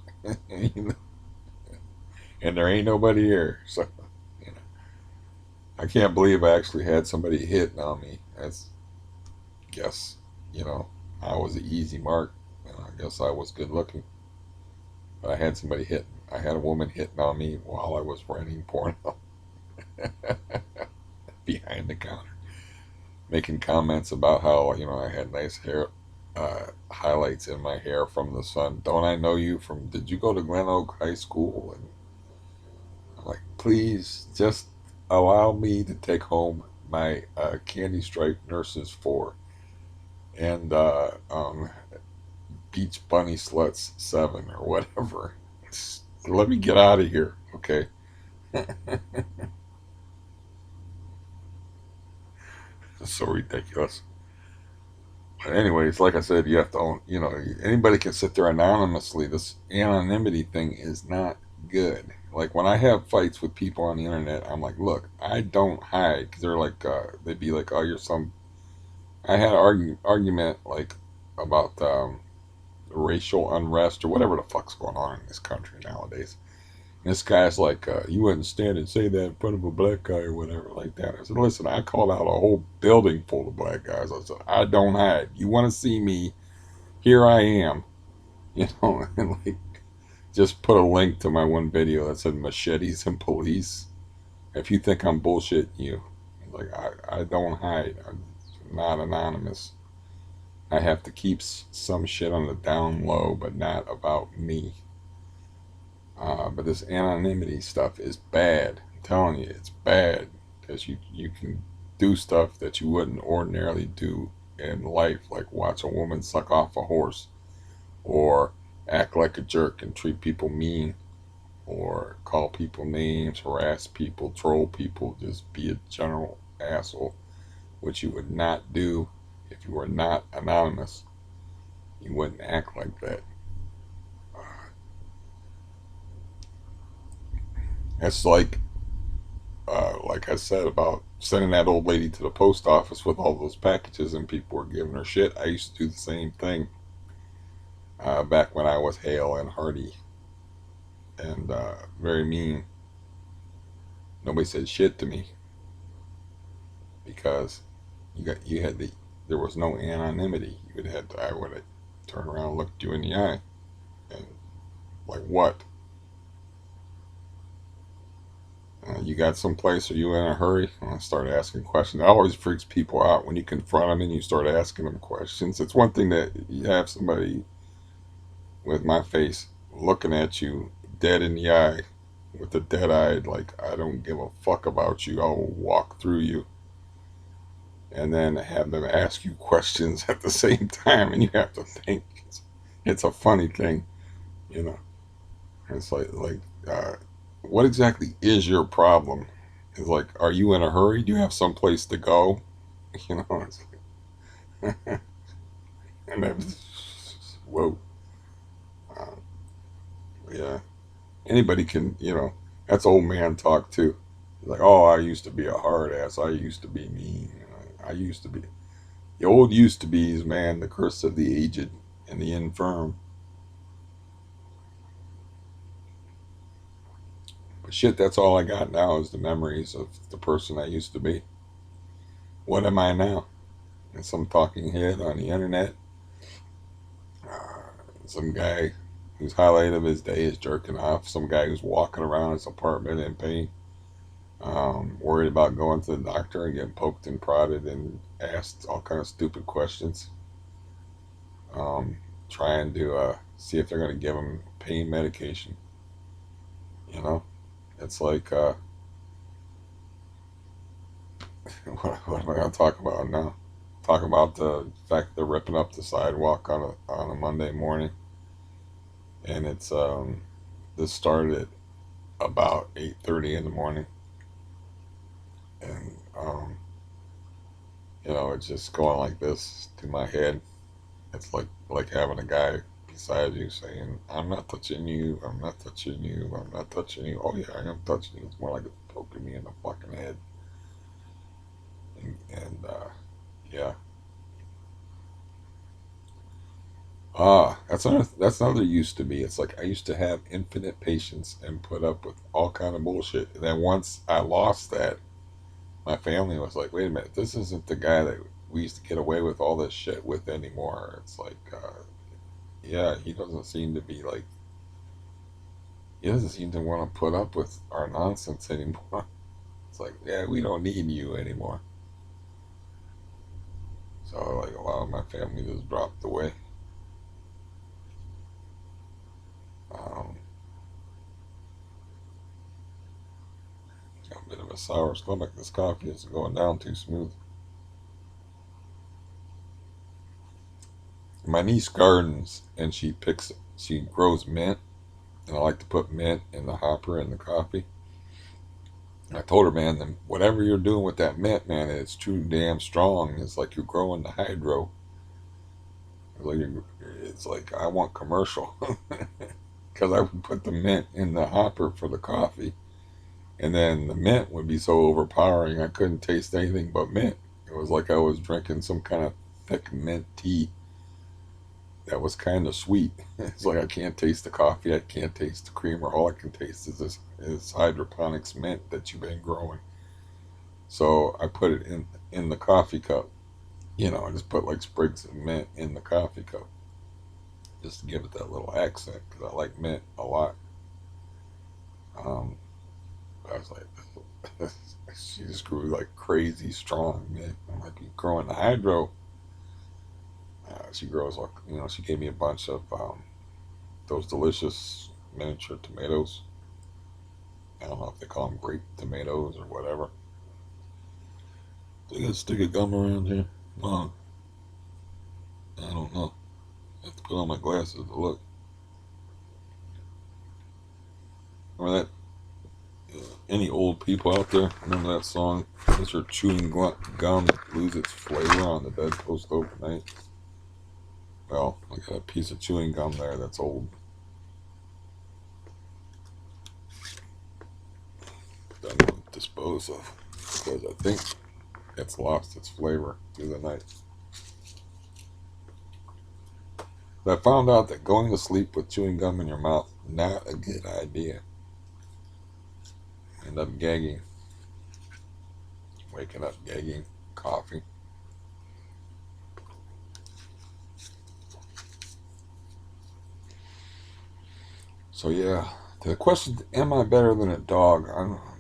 S1: you know, and there ain't nobody here. So, you know, I can't believe I actually had somebody hitting on me. That's guess, you know, I was an easy mark. I guess I was good looking, but I had somebody hitting. I had a woman hitting on me while I was renting porno behind the counter, making comments about how I had nice hair, highlights in my hair from the sun. Don't I know you from? Did you go to Glen Oak High School? And I'm like, please just allow me to take home my candy stripe nurses 4 and beach bunny sluts 7 or whatever. Let me get out of here, okay? It's so ridiculous. But anyways, like I said, you have to own. Anybody can sit there anonymously. This anonymity thing is not good. Like when I have fights with people on the internet, I'm like, look, I don't hide because they're like, they'd be like, oh, you're some. I had an argument like about racial unrest or whatever the fuck's going on in this country nowadays, This guy's like, you wouldn't stand and say that in front of a black guy or whatever like that. I said, listen, I called out a whole building full of black guys. I said, I don't hide. You want to see me? Here I am. You know, and like just put a link to my one video that said machetes and police. If you think I'm bullshitting you, like I don't hide. I'm not anonymous. I have to keep some shit on the down low, but not about me. But this anonymity stuff is bad. I'm telling you, it's bad because you can do stuff that you wouldn't ordinarily do in life, like watch a woman suck off a horse, or act like a jerk and treat people mean, or call people names, harass people, troll people, just be a general asshole, which you would not do if you were not anonymous. You wouldn't act like that. It's like I said about sending that old lady to the post office with all those packages and people were giving her shit. I used to do the same thing back when I was hale and hearty and very mean. Nobody said shit to me because you had there was no anonymity. You would have to, I would have turned around and looked you in the eye and like what? You got someplace? Are you in a hurry? And I start asking questions. It always freaks people out when you confront them and you start asking them questions. It's one thing that you have somebody with my face looking at you dead in the eye with a dead eye, like, I don't give a fuck about you. I'll walk through you. And then have them ask you questions at the same time, and you have to think. It's a funny thing, you know. It's like, what exactly is your problem? It's like, are you in a hurry? Do you have someplace to go? You know, it's like, and that's, whoa, uh, yeah. Anybody can, you know, that's old man talk too. Like, oh, I used to be a hard ass. I used to be mean. You know, I used to be. The old used to be's, man, the curse of the aged and the infirm. But shit, that's all I got now is the memories of the person I used to be. What am I now? And some talking head on the internet. Some guy whose highlight of his day is jerking off. Some guy who's walking around his apartment in pain, worried about going to the doctor and getting poked and prodded and asked all kind of stupid questions. Um, Trying to see if they're going to give him pain medication. You know, it's like, what am I going to talk about now? Talk about the fact they're ripping up the sidewalk on a Monday morning, and it's this started at about 8:30 in the morning, and you know, it's just going like this to my head. It's like having a guy beside you saying, "I'm not touching you. I'm not touching you. I'm not touching you." Oh yeah, I am touching you. It's more like it's poking me in the fucking head, and yeah. That's another used to be. It's like I used to have infinite patience and put up with all kind of bullshit. And then once I lost that, my family was like, "Wait a minute, this isn't the guy that we used to get away with all this shit with anymore." It's like, yeah, he doesn't seem to be like he doesn't seem to want to put up with our nonsense anymore. It's like, yeah, we don't need you anymore. So like a lot of my family just dropped away. Um, Got a bit of a sour stomach. This coffee isn't going down too smooth. My niece gardens and she grows mint, and I like to put mint in the hopper in the coffee. And I told her, man, then whatever you're doing with that mint, man, it's too damn strong. It's like you're growing the hydro. It's like I want commercial because I would put the mint in the hopper for the coffee, and then the mint would be so overpowering I couldn't taste anything but mint. It was like I was drinking some kind of thick mint tea. that was kind of sweet. It's like I can't taste the coffee, I can't taste the creamer. All I can taste is this is hydroponics mint that you've been growing. So I put it in the coffee cup. I just put like sprigs of mint in the coffee cup just to give it that little accent because I like mint a lot. Um, I was like, she just grew like crazy strong, man. I'm like, you growing the hydro? She grows like, she gave me a bunch of those delicious miniature tomatoes. I don't know if they call them grape tomatoes or whatever. They got a stick of gum around here. Well, I don't know. I have to put on my glasses to look. Remember that? Any old people out there? Remember that song? Is your chewing gum lose its flavor on the bedpost overnight? Well, I got a piece of chewing gum there that's old. That I'm going to dispose of because I think it's lost its flavor through the night. But I found out that going to sleep with chewing gum in your mouth, not a good idea. End up gagging, waking up gagging, coughing. So yeah, to the question, am I better than a dog?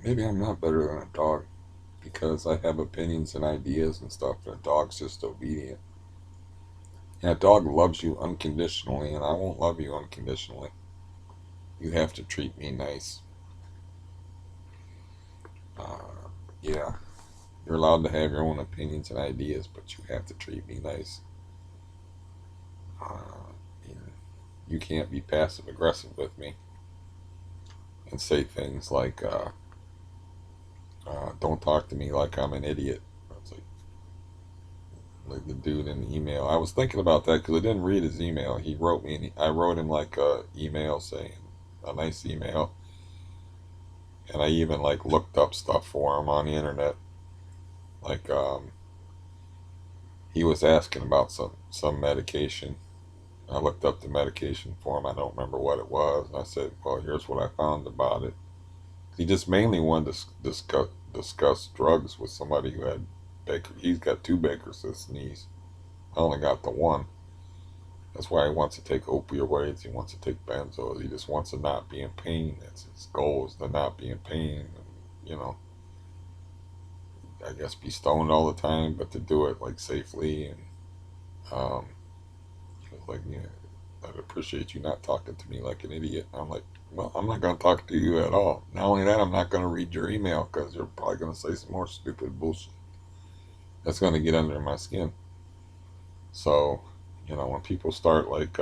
S1: Maybe I'm not better than a dog because I have opinions and ideas and stuff, and a dog's just obedient. And a dog loves you unconditionally, and I won't love you unconditionally. You have to treat me nice. Yeah, you're allowed to have your own opinions and ideas, but you have to treat me nice. Uh, you can't be passive aggressive with me and say things like, don't talk to me like I'm an idiot. It's like the dude in the email. I was thinking about that because I didn't read his email. He wrote me, and I wrote him like a email saying, a nice email. And I even like looked up stuff for him on the internet. Like, he was asking about some medication. I looked up the medication for him. I don't remember what it was. And I said, well, here's what I found about it. He just mainly wanted to discuss drugs with somebody who had Baker. He's got two Baker knees. I only got the one. That's why he wants to take opioids. He wants to take benzos. He just wants to not be in pain. That's his goal, is to not be in pain. And, I guess be stoned all the time, but to do it like safely. And um, he was like, yeah, I'd appreciate you not talking to me like an idiot. And I'm like, well, I'm not going to talk to you at all. Not only that, I'm not going to read your email because you're probably going to say some more stupid bullshit that's going to get under my skin. So, when people start like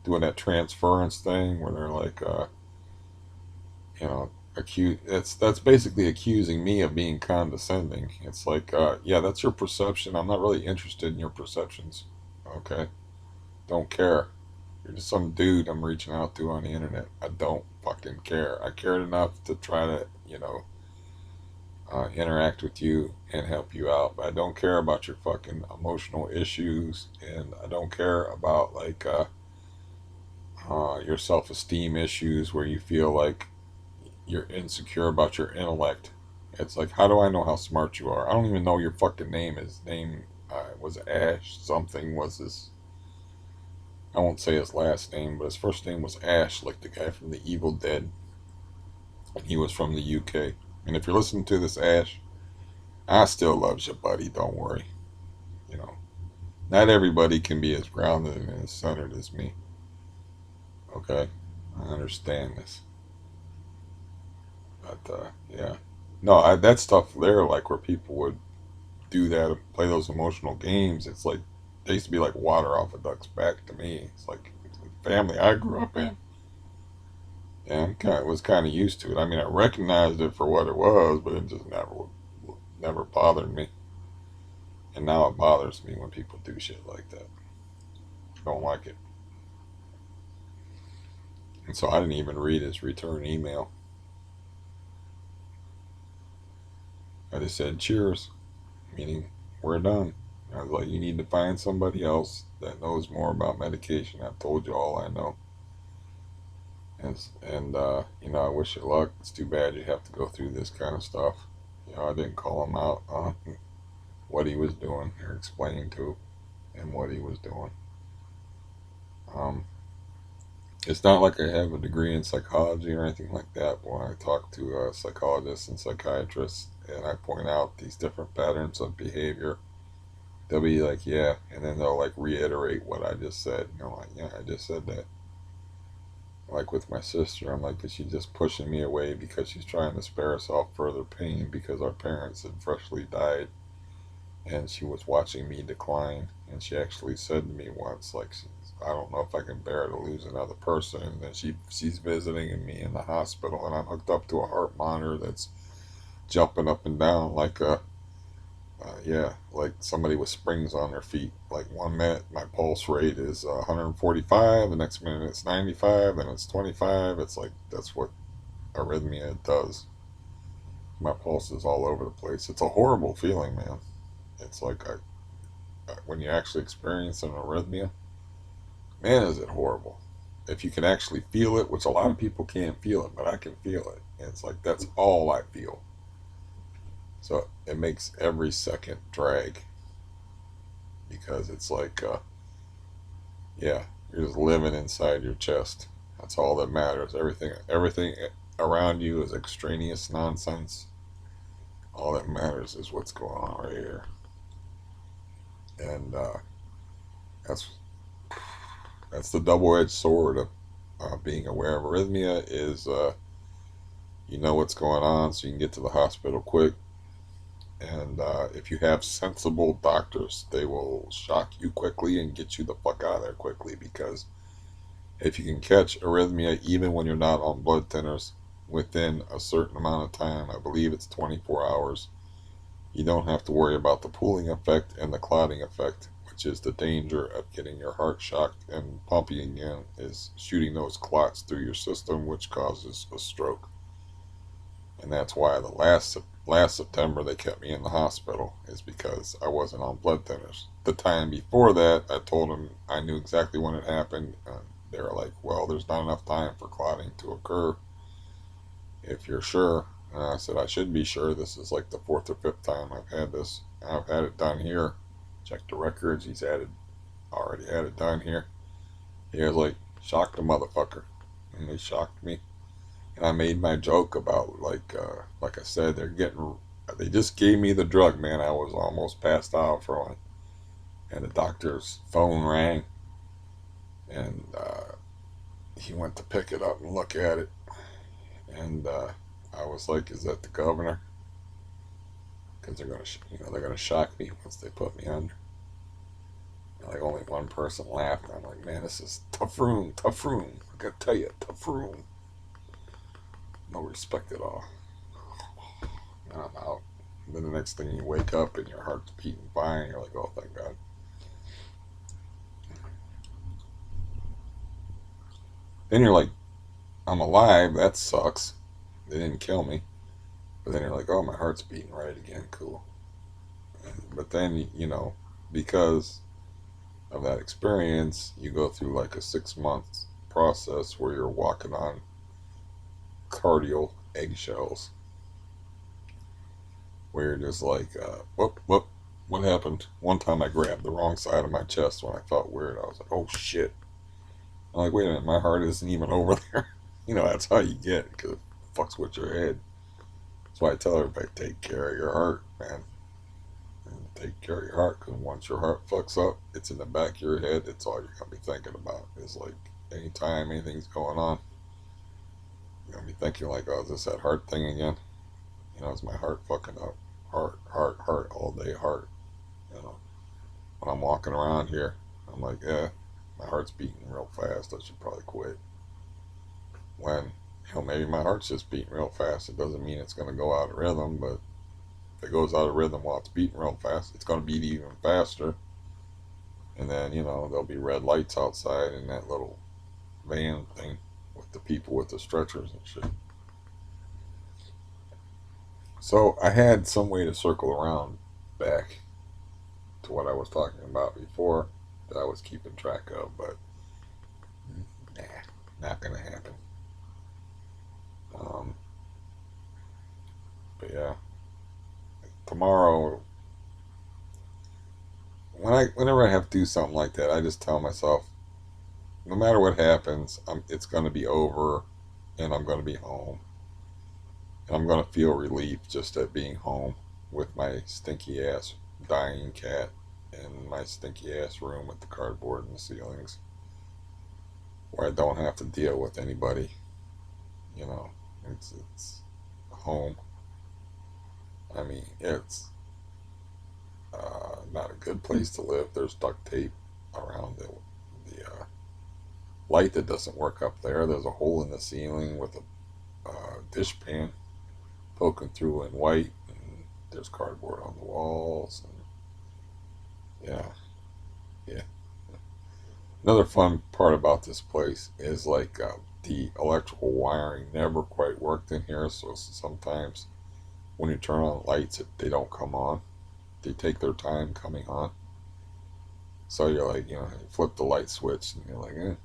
S1: doing that transference thing where they're like, accuse, that's basically accusing me of being condescending. It's like, yeah, that's your perception. I'm not really interested in your perceptions. Okay, don't care. You're just some dude I'm reaching out to on the internet. I don't fucking care. I cared enough to try to, interact with you and help you out. But I don't care about your fucking emotional issues, and I don't care about like your self-esteem issues where you feel like you're insecure about your intellect. It's like, how do I know how smart you are? I don't even know your fucking name. His name was Ash something. Was his? I won't say his last name, but his first name was Ash, like the guy from The Evil Dead. And he was from the UK. And if you're listening to this, Ash, I still loves you, buddy. Don't worry. You know, not everybody can be as grounded and as centered as me. Okay, I understand this, but yeah, no, that stuff there, like where people would do that, play those emotional games. It's like they used to be like water off a duck's back to me. It's like family I grew up in, and was kind of used to it. I mean, I recognized it for what it was, but it just never bothered me. And now it bothers me when people do shit like that. Don't like it. And so I didn't even read his return email. I just said cheers, meaning we're done. I was like, you need to find somebody else that knows more about medication. I've told you all I know. I wish you luck. It's too bad you have to go through this kind of stuff. I didn't call him out on what he was doing or explaining to him what he was doing. Um, it's not like I have a degree in psychology or anything like that, but when I talk to psychologists and psychiatrists and I point out these different patterns of behavior, they'll be like, yeah, and then they'll like reiterate what I just said. Like, yeah, I just said that. Like with my sister, I'm like, is she just pushing me away because she's trying to spare herself further pain because our parents had freshly died and she was watching me decline. And she actually said to me once, like, I don't know if I can bear to lose another person. And then she's visiting me in the hospital, and I'm hooked up to a heart monitor that's jumping up and down like like somebody with springs on their feet. Like 1 minute, my pulse rate is 145. The next minute, it's 95, and it's 25. It's like that's what arrhythmia does. My pulse is all over the place. It's a horrible feeling, man. It's like when you actually experience an arrhythmia, man, is it horrible. If you can actually feel it, which a lot of people can't feel it, but I can feel it. And it's like that's all I feel. So it makes every second drag because it's like, yeah, you're just living inside your chest. That's all that matters. Everything around you is extraneous nonsense. All that matters is what's going on right here, and that's that's the double-edged sword of being aware of arrhythmia. Is you know what's going on, so you can get to the hospital quick. And if you have sensible doctors, they will shock you quickly and get you the fuck out of there quickly. Because if you can catch arrhythmia even when you're not on blood thinners within a certain amount of time, I believe it's 24 hours, you don't have to worry about the pooling effect and the clotting effect, which is the danger of getting your heart shocked and pumping again, is shooting those clots through your system, which causes a stroke. And that's why the last September they kept me in the hospital, is because I wasn't on blood thinners. The time before that, I told them I knew exactly when it happened. They were like, "Well, there's not enough time for clotting to occur. If you're sure," and I said, "I should be sure. This is like the fourth or fifth time I've had this. I've had it done here. Check the records. He's already had it done here." He was like, "Shock the motherfucker," and they shocked me. And I made my joke about like I said, they just gave me the drug, man. I was almost passed out from it, and the doctor's phone rang, and he went to pick it up and look at it, and I was like, "Is that the governor?" Because they're gonna shock me once they put me under. And like only one person laughed. I'm like, "Man, this is tough room, tough room. I gotta tell you, tough room. No respect at all." And I'm out. And then the next thing you wake up and your heart's beating fine. You're like, "Oh, thank God." Then you're like, "I'm alive. That sucks. They didn't kill me." But then you're like, "Oh, my heart's beating right again. Cool." But then, because of that experience, you go through like a 6 month process where you're walking on cardial eggshells, where you're just like, what happened? One time I grabbed the wrong side of my chest when I felt weird. I was like, "Oh shit." I'm like, "Wait a minute, my heart isn't even over there." That's how you get, because it fucks with your head. That's why I tell everybody, take care of your heart, man. And take care of your heart, because once your heart fucks up, it's in the back of your head. It's all you're going to be thinking about. It's like anytime anything's going on, you're going to be thinking like, "Oh, is this that heart thing again? Is my heart fucking up? Heart, heart, heart, all day heart." You know, when I'm walking around here, I'm like, "Yeah, my heart's beating real fast. I should probably quit." When, maybe my heart's just beating real fast. It doesn't mean it's going to go out of rhythm, but if it goes out of rhythm while it's beating real fast, it's going to beat even faster. And then, there'll be red lights outside in that little van thing with the people with the stretchers and shit. So I had some way to circle around back. to what I was talking about before that I was keeping track of, but nah, not gonna happen. Um, but yeah, tomorrow, whenever I have to do something like that, I just tell myself, no matter what happens, it's gonna be over, and I'm gonna be home, and I'm gonna feel relief just at being home with my stinky ass dying cat in my stinky ass room with the cardboard in the ceilings, where I don't have to deal with anybody. You know, it's home. I mean, it's not a good place to live. There's duct tape around the light that doesn't work up there. There's a hole in the ceiling with a dish pan poking through in white, and there's cardboard on the walls. And yeah, yeah. Another fun part about this place is like the electrical wiring never quite worked in here, so sometimes when you turn on lights, they don't come on. They take their time coming on. So you're like, you flip the light switch, and you're like,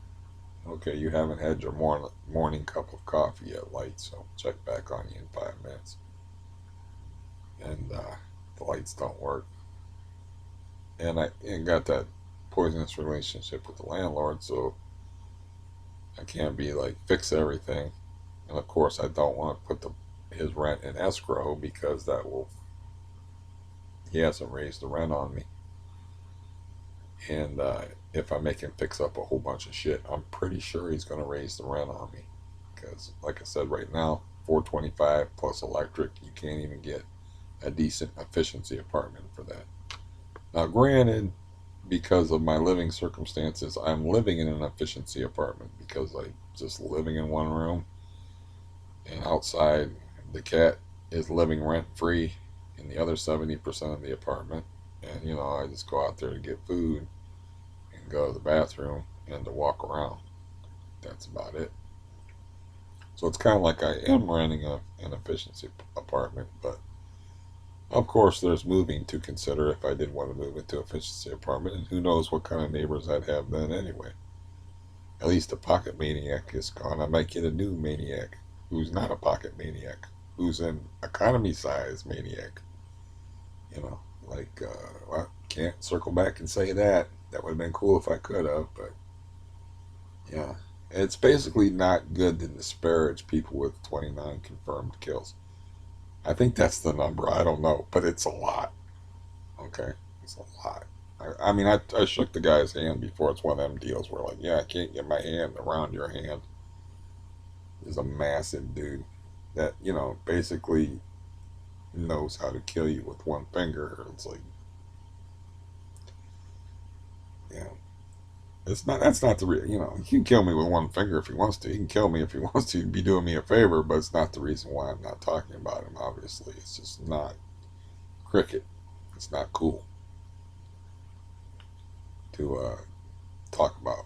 S1: okay, you haven't had your morning cup of coffee yet, light. So check back on you in 5 minutes, and the lights don't work. And I got that poisonous relationship with the landlord, so I can't be like fix everything. And of course, I don't want to put his rent in escrow because he hasn't raised the rent on me. And if I make him fix up a whole bunch of shit, I'm pretty sure he's going to raise the rent on me. Because, like I said, right now, 425 plus electric, you can't even get a decent efficiency apartment for that. Now, granted, because of my living circumstances, I'm living in an efficiency apartment because I'm just living in one room, and outside, the cat is living rent free in the other 70% of the apartment. And, I just go out there to get food and go to the bathroom and to walk around. That's about it. So it's kind of like I am renting an efficiency apartment, but of course there's moving to consider if I did want to move into an efficiency apartment, and who knows what kind of neighbors I'd have then anyway. At least the pocket maniac is gone. I might get a new maniac who's not a pocket maniac, who's an economy size maniac. Well, can't circle back and say that. That would have been cool if I could have, but yeah. It's basically not good to disparage people with 29 confirmed kills. I think that's the number. I don't know, but it's a lot. Okay? It's a lot. I mean, I shook the guy's hand before. It's one of them deals where, like, yeah, I can't get my hand around your hand. He's a massive dude that, basically knows how to kill you with one finger. It's like, yeah. It's not. That's not the real. He can kill me with one finger if he wants to. He can kill me if he wants to. He'd be doing me a favor, but it's not the reason why I'm not talking about him. Obviously, it's just not cricket. It's not cool to talk about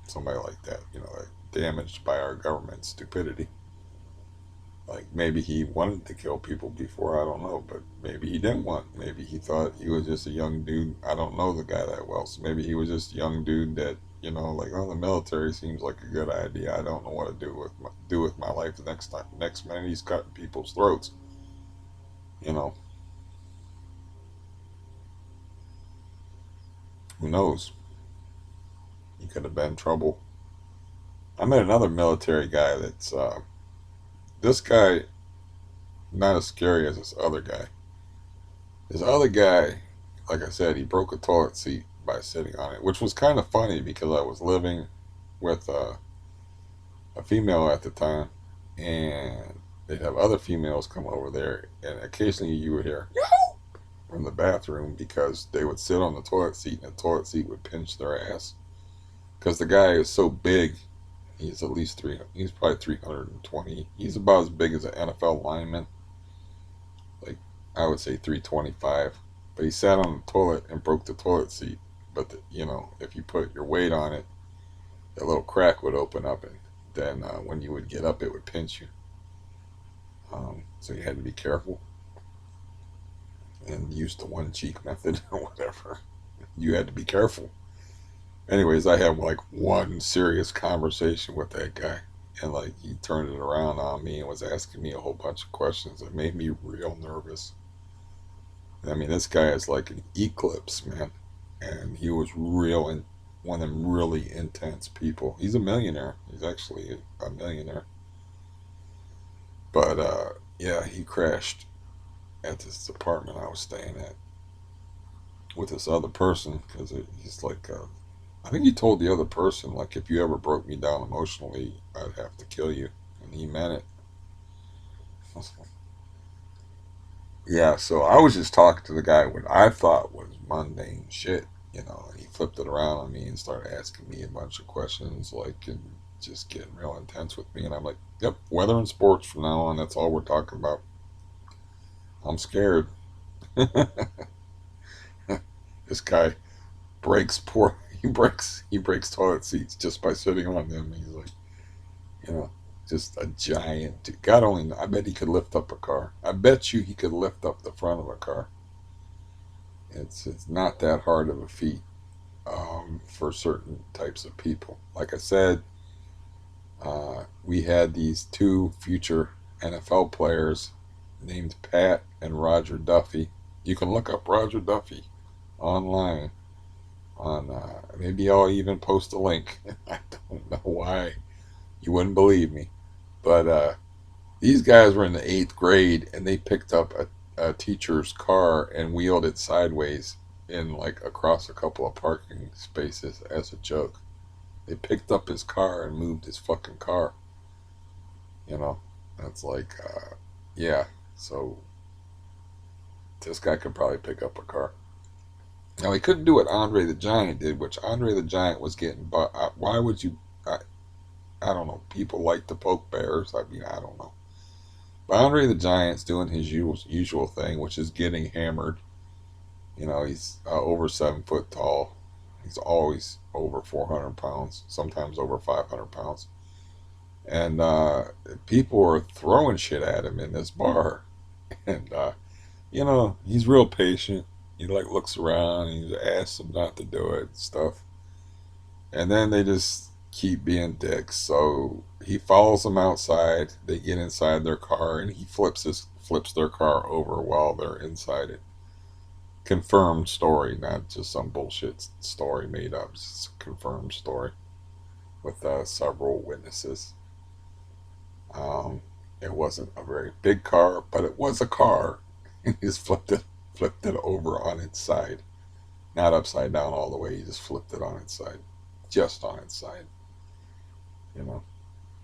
S1: somebody like that. Like damaged by our government stupidity. Like maybe he wanted to kill people before. I don't know, but maybe he didn't want. Maybe he thought he was just a young dude. I don't know the guy that well, so maybe he was just a young dude that like, oh, the military seems like a good idea. I don't know what to do with my life the next time. Next minute he's cutting people's throats. You know, who knows? He could have been trouble. I met another military guy that's this guy not as scary as this other guy. This other guy, like I said, he broke a toilet seat by sitting on it, which was kind of funny because I was living with a female at the time, and they'd have other females come over there, and occasionally you would hear "Yo!" from the bathroom because they would sit on the toilet seat, and the toilet seat would pinch their ass because the guy is so big. He's at least three. He's probably 320. He's about as big as an NFL lineman. Like I would say 325. But he sat on the toilet and broke the toilet seat. But if you put your weight on it, a little crack would open up, and then when you would get up, it would pinch you. So you had to be careful. and used the one cheek method or whatever. You had to be careful. Anyways, I had like one serious conversation with that guy, and like he turned it around on me and was asking me a whole bunch of questions. It made me real nervous. I mean, this guy is like an eclipse, man, and he was real and one of them really intense people. He's a millionaire. He's actually a millionaire, but yeah, he crashed at this apartment I was staying at with this other person because he's like, I think he told the other person like, if you ever broke me down emotionally, I'd have to kill you, and he meant it. Yeah, so I was just talking to the guy what I thought was mundane shit, you know, and he flipped it around on me and started asking me a bunch of questions, like, and just getting real intense with me. And I'm like, yep, weather and sports from now on, that's all we're talking about. I'm scared. This guy breaks poor, he breaks toilet seats just by sitting on them. He's like, you know, just a giant. God only know. I bet he could lift up a car. I bet you he could lift up the front of a car. It's not that hard of a feat for certain types of people. Like I said, we had these two future NFL players named Pat and Roger Duffy. You can look up Roger Duffy online. On maybe I'll even post a link. I don't know why you wouldn't believe me, but these guys were in the eighth grade and they picked up a teacher's car and wheeled it sideways in like across a couple of parking spaces as a joke. They picked up his car and moved his fucking car. You know, that's like, yeah. So this guy could probably pick up a car. Now he couldn't do what Andre the Giant did, which Andre the Giant was getting. But why would you? I don't know. People like to poke bears. I mean, I don't know. But Andre the Giant's doing his usual thing, which is getting hammered. You know, he's over 7 foot tall. He's always over 400 pounds, sometimes over 500 pounds. And people are throwing shit at him in this bar. And, you know, he's real patient. He, like, looks around and he asks them not to do it and stuff. And then they just keep being dicks. So he follows them outside. They get inside their car and he flips their car over while they're inside it. Confirmed story, not just some bullshit story made up. It's a confirmed story with several witnesses. Um, it wasn't a very big car, but it was a car. And he just flipped it over on its side, not upside down all the way. He just flipped it on its side, just on its side. You know,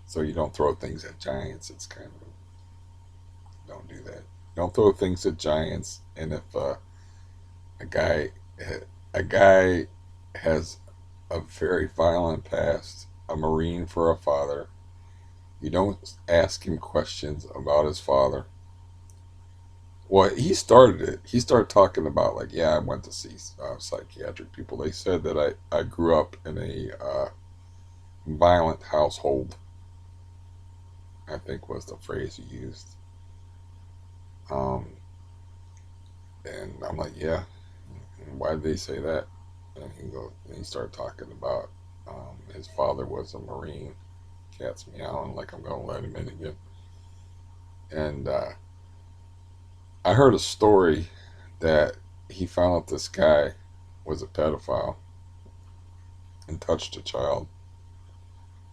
S1: so you don't throw things at giants. It's kind of don't do that. Don't throw things at giants. And if a guy a guy has a very violent past, a Marine for a father, you don't ask him questions about his father. Well, he started it. He started talking about like, yeah, I went to see psychiatric people. They said that I grew up in a violent household. I think was the phrase he used. Um, and I'm like, yeah. Why did they say that? And he started talking about his father was a Marine. Cat's meowing like I'm gonna let him in again. And I heard a story that he found out this guy was a pedophile and touched a child.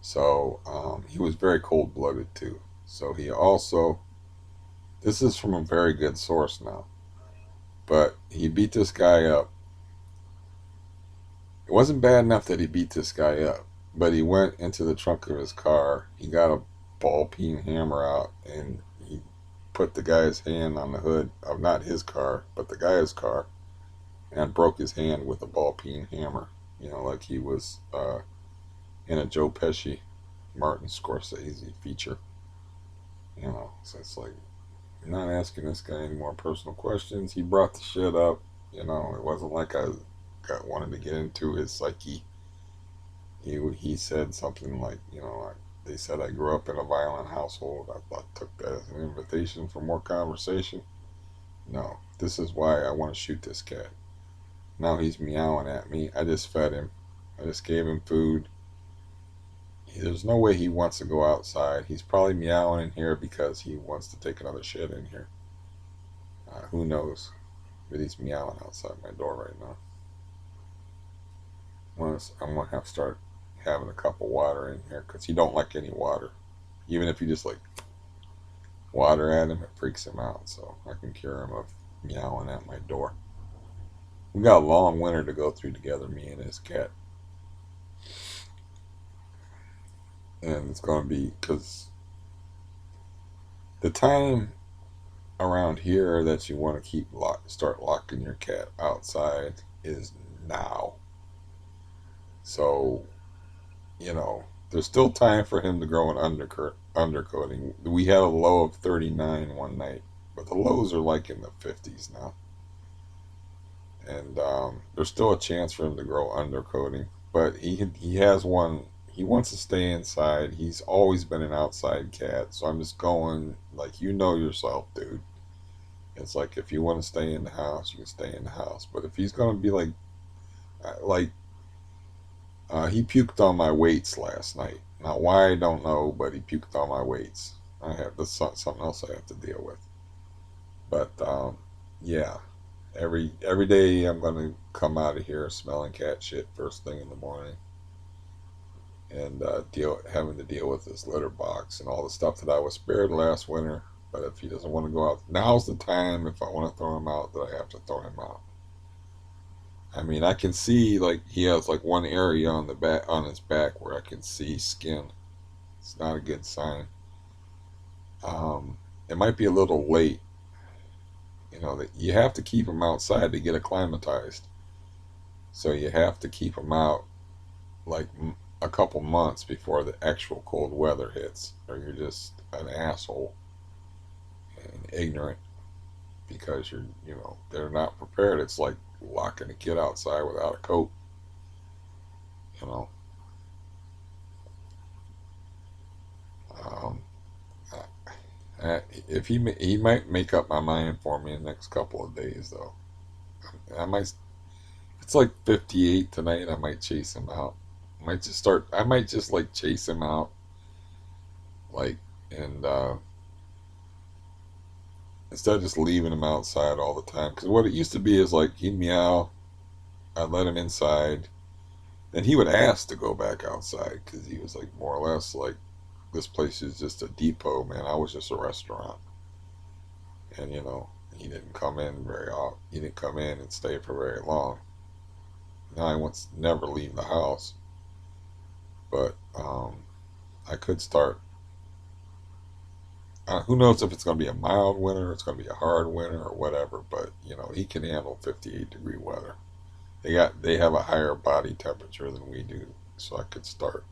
S1: So he was very cold blooded too. So he also, this is from a very good source now, but he beat this guy up. It wasn't bad enough that he beat this guy up, but he went into the trunk of his car. He got a ball peen hammer out and he put the guy's hand on the hood of not his car, but the guy's car, and broke his hand with a ball peen hammer. You know, like he was in a Joe Pesci, Martin Scorsese feature. You know, so it's like, you're not asking this guy any more personal questions. He brought the shit up. You know, it wasn't like I wanted to get into his psyche. He said something like, you know, like, they said I grew up in a violent household. I thought took that as an invitation for more conversation. No, this is why I want to shoot this cat. Now he's meowing at me. I just fed him. I just gave him food. There's no way he wants to go outside. He's probably meowing in here because he wants to take another shit in here. Who knows? But he's meowing outside my door right now. I'm gonna have to start having a cup of water in here because he don't like any water. Even if you just like water at him, it freaks him out. So I can cure him of meowing at my door. We got a long winter to go through together, me and his cat. And it's going to be because the time around here that you want to start locking your cat outside is now. So, there's still time for him to grow an undercoating. We had a low of 39 one night, but the lows are like in the 50s now. And there's still a chance for him to grow undercoating, but he has one. He wants to stay inside. He's always been an outside cat, so I'm just going like, you know yourself, dude. It's like if you want to stay in the house, you can stay in the house. But if he's gonna be he puked on my weights last night. Now why I don't know, but he puked on my weights. That's something else I have to deal with. But yeah, every day I'm gonna come out of here smelling cat shit first thing in the morning, and having to deal with this litter box and all the stuff that I was spared last winter. But if he doesn't want to go out, now's the time. If I want to throw him out, that I have to throw him out. I mean, I can see like he has like one area on his back where I can see skin. It's not a good sign. It might be a little late. That you have to keep him outside to get acclimatized. So you have to keep him out like a couple months before the actual cold weather hits, or you're just an asshole and ignorant because they're not prepared. It's like locking a kid outside without a coat. You know, um, if he might make up my mind for me in the next couple of days, though. I might. It's like 58 tonight. I might chase him out. I might just like chase him out, like, and instead of just leaving him outside all the time. Because what it used to be is like he'd meow, I'd let him inside, then he would ask to go back outside because he was like more or less like, this place is just a depot, man. I was just a restaurant, and he didn't come in very often. He didn't come in and stay for very long. Now he wants to never leave the house, but I could start. Who knows if it's going to be a mild winter, it's going to be a hard winter, or whatever. But he can handle 58-degree weather. They have a higher body temperature than we do, so I could start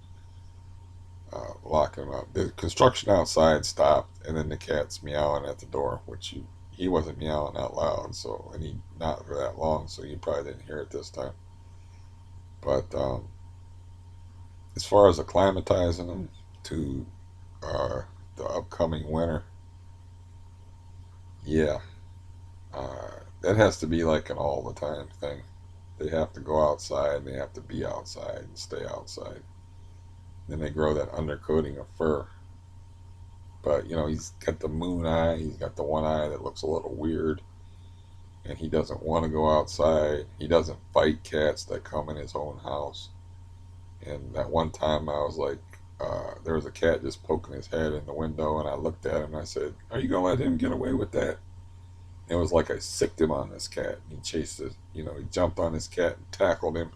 S1: locking him up. The construction outside stopped, and then the cat's meowing at the door, which he wasn't meowing out loud, and he not for that long, so you probably didn't hear it this time. But as far as acclimatizing them to the upcoming winter, yeah, that has to be like an all the time thing. They have to go outside, and they have to be outside and stay outside. Then they grow that undercoating of fur. But he's got the moon eye. He's got the one eye that looks a little weird, and he doesn't want to go outside. He doesn't fight cats that come in his own house. And that one time I was like, there was a cat just poking his head in the window, and I looked at him and I said, "Are you gonna let him get away with that?" It was like I sicked him on this cat. He chased it. He jumped on this cat and tackled him,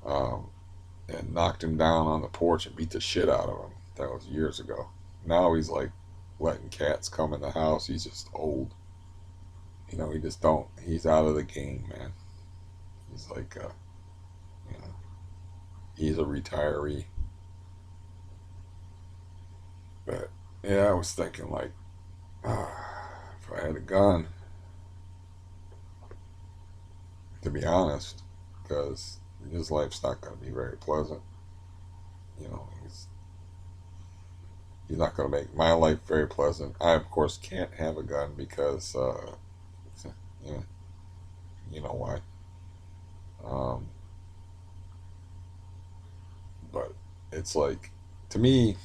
S1: um, and knocked him down on the porch and beat the shit out of him. That was years ago. Now he's like letting cats come in the house. He's just old. He just don't. He's out of the game, man. He's like, you know, he's a retiree. But yeah, I was thinking like, if I had a gun, to be honest, because his life's not going to be very pleasant. He's not going to make my life very pleasant. I, of course, can't have a gun because Yeah, you know why. Um, but it's like, to me,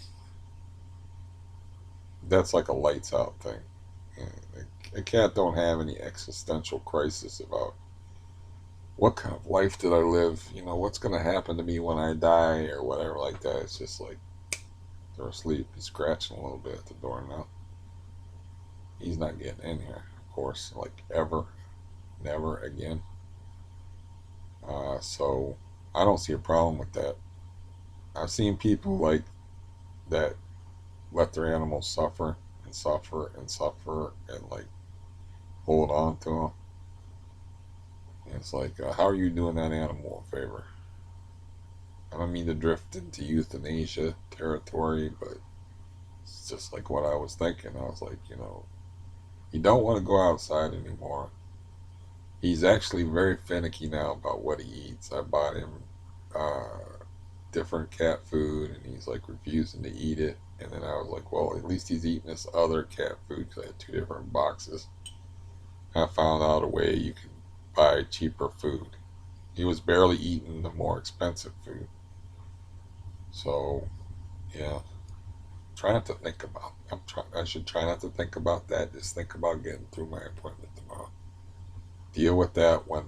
S1: that's like a lights out thing. Yeah, a cat don't have any existential crisis about what kind of life did I live? You know, what's going to happen to me when I die or whatever like that. It's just like they're asleep. He's scratching a little bit at the door now. He's not getting in here, of course, like ever, never again. So I don't see a problem with that. I've seen people like that let their animals suffer and suffer and suffer and like hold on to them. And it's like, how are you doing that animal a favor? I don't mean to drift into euthanasia territory, but it's just like what I was thinking. I was like, you don't want to go outside anymore. He's actually very finicky now about what he eats. I bought him different cat food, and he's like refusing to eat it. And then I was like, well, at least he's eating this other cat food because I had two different boxes. I found out a way you can buy cheaper food. He was barely eating the more expensive food. So, yeah, try not to think about. I should try not to think about that. Just think about getting through my appointment tomorrow. Deal with that when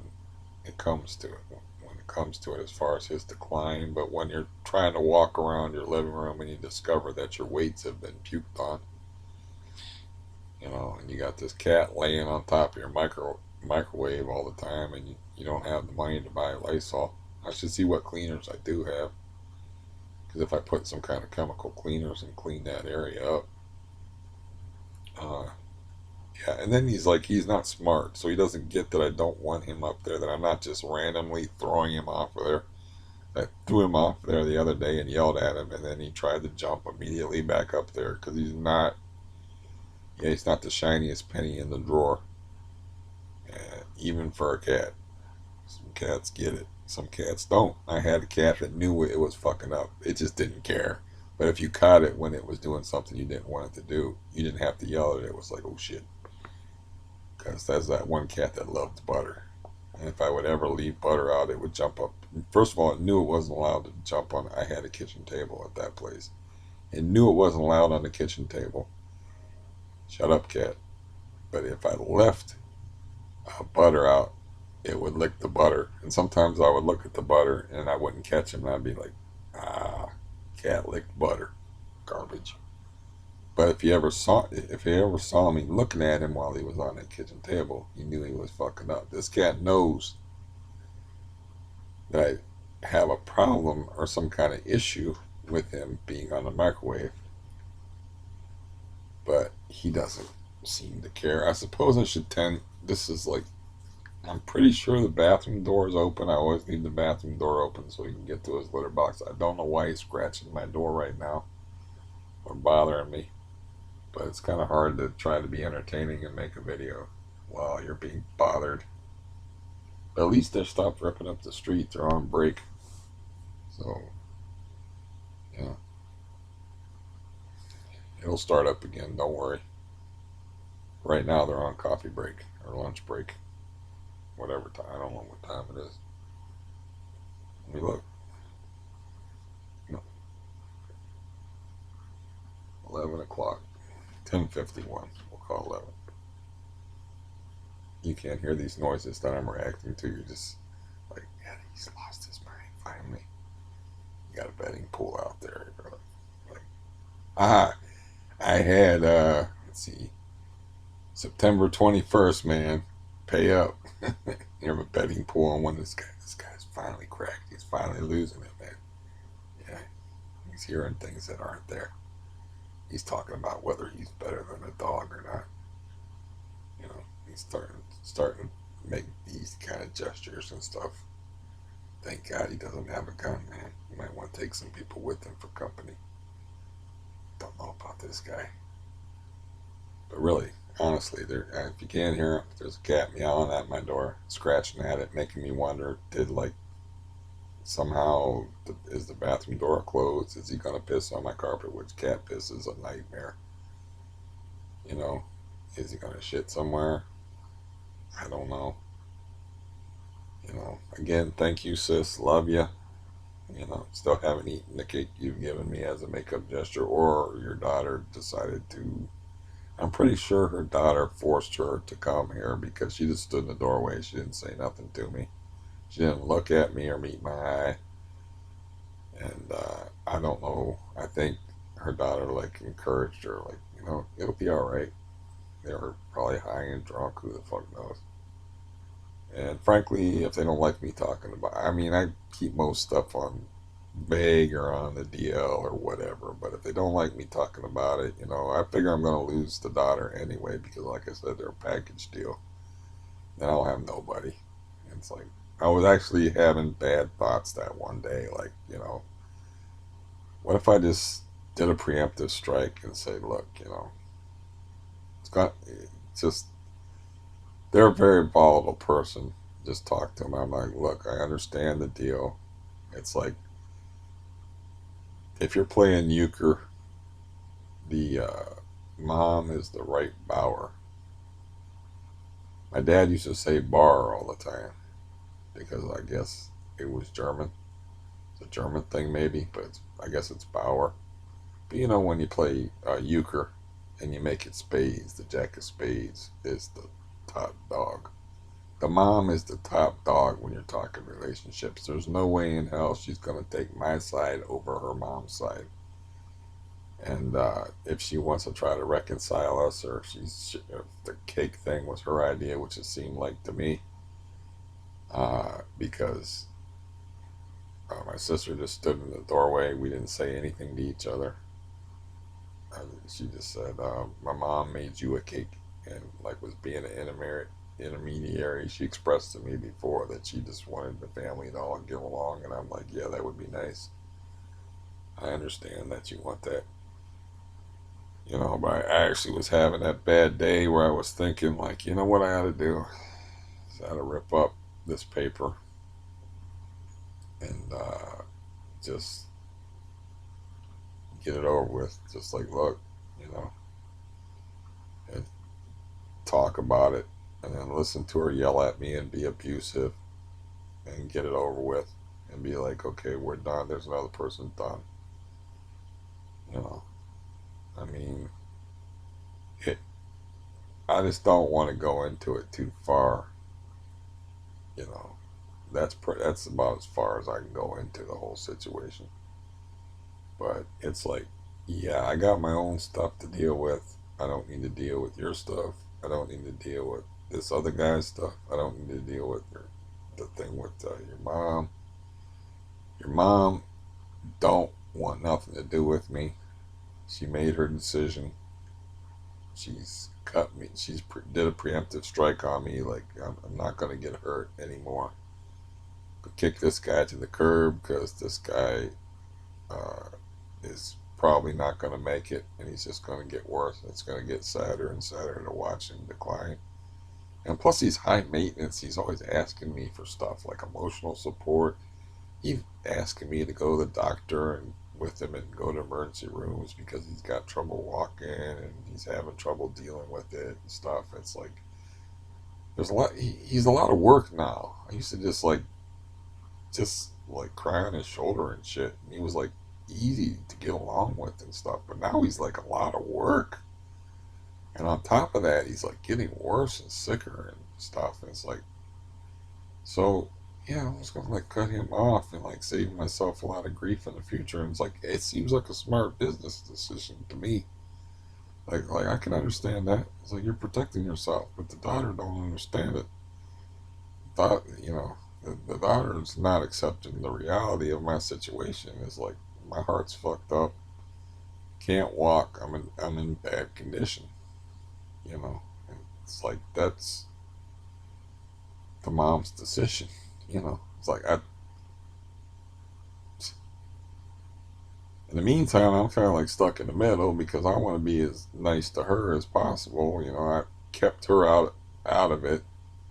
S1: it comes to it. When it comes to it, as far as his decline. But when you're trying to walk around your living room and you discover that your weights have been puked on, and you got this cat laying on top of your microwave all the time, and you don't have the money to buy Lysol. I should see what cleaners I do have, because if I put some kind of chemical cleaners and clean that area up, uh, yeah. And then he's not smart, so he doesn't get that I don't want him up there. That I'm not just randomly throwing him off of there. I threw him off there the other day and yelled at him, and then he tried to jump immediately back up there because he's not the shiniest penny in the drawer, even for a cat. Some cats get it. Some cats don't. I had a cat that knew it was fucking up. It just didn't care. But if you caught it when it was doing something you didn't want it to do, you didn't have to yell at it. It was like, oh shit. Because there's that one cat that loved butter. And if I would ever leave butter out, it would jump up. First of all, it knew it wasn't allowed to jump on. I had a kitchen table at that place. It knew it wasn't allowed on the kitchen table. Shut up, cat. But if I left butter out, it would lick the butter. And sometimes I would look at the butter and I wouldn't catch him. And I'd be like, cat licked butter. Garbage. But if he ever saw me looking at him while he was on that kitchen table, he knew he was fucking up. This cat knows that I have a problem or some kind of issue with him being on the microwave, but he doesn't seem to care. I suppose I should tend. This is like, I'm pretty sure the bathroom door is open. I always leave the bathroom door open so he can get to his litter box. I don't know why he's scratching my door right now or bothering me, but it's kind of hard to try to be entertaining and make a video while you're being bothered. But at least they stopped ripping up the street. They're on break. So, yeah, it'll start up again. Don't worry. Right now they're on coffee break or lunch break. Whatever time. I don't know what time it is. Let me look. No, 11 o'clock. 10:51. We'll call 11. You can't hear these noises that I'm reacting to. You're just like, yeah, he's lost his mind finally. You got a betting pool out there. You're like, I had, let's see, September 21st, man. Pay up. You have a betting pool on when this guy's finally cracked. He's finally losing it, man. Yeah, he's hearing things that aren't there. He's talking about whether he's better than a dog or not. He's starting to make these kind of gestures and stuff. Thank God he doesn't have a gun, man. He might want to take some people with him for company. Don't know about this guy. But really, honestly, if you can't hear him, there's a cat meowing at my door, scratching at it, making me wonder, somehow, is the bathroom door closed? Is he going to piss on my carpet? Which cat piss is a nightmare. You know, is he going to shit somewhere? I don't know. Again, thank you, sis. Love you. Still haven't eaten the cake you've given me as a makeup gesture, or your daughter decided to. I'm pretty sure her daughter forced her to come here because she just stood in the doorway. She didn't say nothing to me. She didn't look at me or meet my eye. And I don't know. I think her daughter like encouraged her, like, it'll be all right. They were probably high and drunk. Who the fuck knows? And frankly, if they don't like me talking about, I mean, I keep most stuff on vague or on the DL or whatever. But if they don't like me talking about it, I figure I'm gonna lose the daughter anyway because, like I said, they're a package deal. Then I'll have nobody. And it's like I was actually having bad thoughts that one day, like, what if I just did a preemptive strike and say, look, it's just they're a very volatile person. Just talk to them. I'm like, look, I understand the deal. It's like if you're playing euchre, the mom is the right bower. My dad used to say bar all the time because I guess it was German. It's a German thing maybe, but I guess it's bower. But when you play euchre and you make it spades, the jack of spades is the top dog. The mom is the top dog when you're talking relationships. There's no way in hell she's going to take my side over her mom's side. And if she wants to try to reconcile us, or if the cake thing was her idea, which it seemed like to me, because my sister just stood in the doorway. We didn't say anything to each other. She just said, "My mom made you a cake," and like was being an intermediary. She expressed to me before that she just wanted the family to all get along, and I'm like, yeah, that would be nice. I understand that you want that, but I actually was having that bad day where I was thinking, like, you know what I ought to do? Is I ought to rip up this paper and just get it over with. Just like, look, you know, and talk about it, and then listen to her yell at me and be abusive, and get it over with, and be like, okay, we're done. There's another person done. You know, I mean, it. I just don't want to go into it too far. You know, that's about as far as I can go into the whole situation. But it's like, yeah, I got my own stuff to deal with. I don't need to deal with your stuff. I don't need to deal with this other guy's stuff. I don't need to deal with the thing with your mom. Your mom don't want nothing to do with me. She made her decision. She's cut me. Did a preemptive strike on me. Like I'm not gonna get hurt anymore. Kick this guy to the curb because this guy uh, is probably not going to make it, and he's just going to get worse. It's going to get sadder and sadder to watch him decline. And plus, he's high maintenance. He's always asking me for stuff like emotional support. He's asking me to go to the doctor and with him and go to emergency rooms because he's got trouble walking and he's having trouble dealing with it and stuff. It's like there's a lot. He's a lot of work now. I used to just like cry on his shoulder and shit. And he was like easy to get along with and stuff. But now he's like a lot of work. And on top of that, he's like getting worse and sicker and stuff. And it's like, so yeah, I'm just gonna like cut him off and like save myself a lot of grief in the future. And it's like it seems like a smart business decision to me. Like I can understand that. It's like you're protecting yourself, but the daughter don't understand it. Thought the daughter's not accepting the reality of my situation. Is like my heart's fucked up. Can't walk. I'm in bad condition. You know, and it's like that's the mom's decision. It's like in the meantime, I'm kind of like stuck in the middle because I want to be as nice to her as possible. I kept her out of it.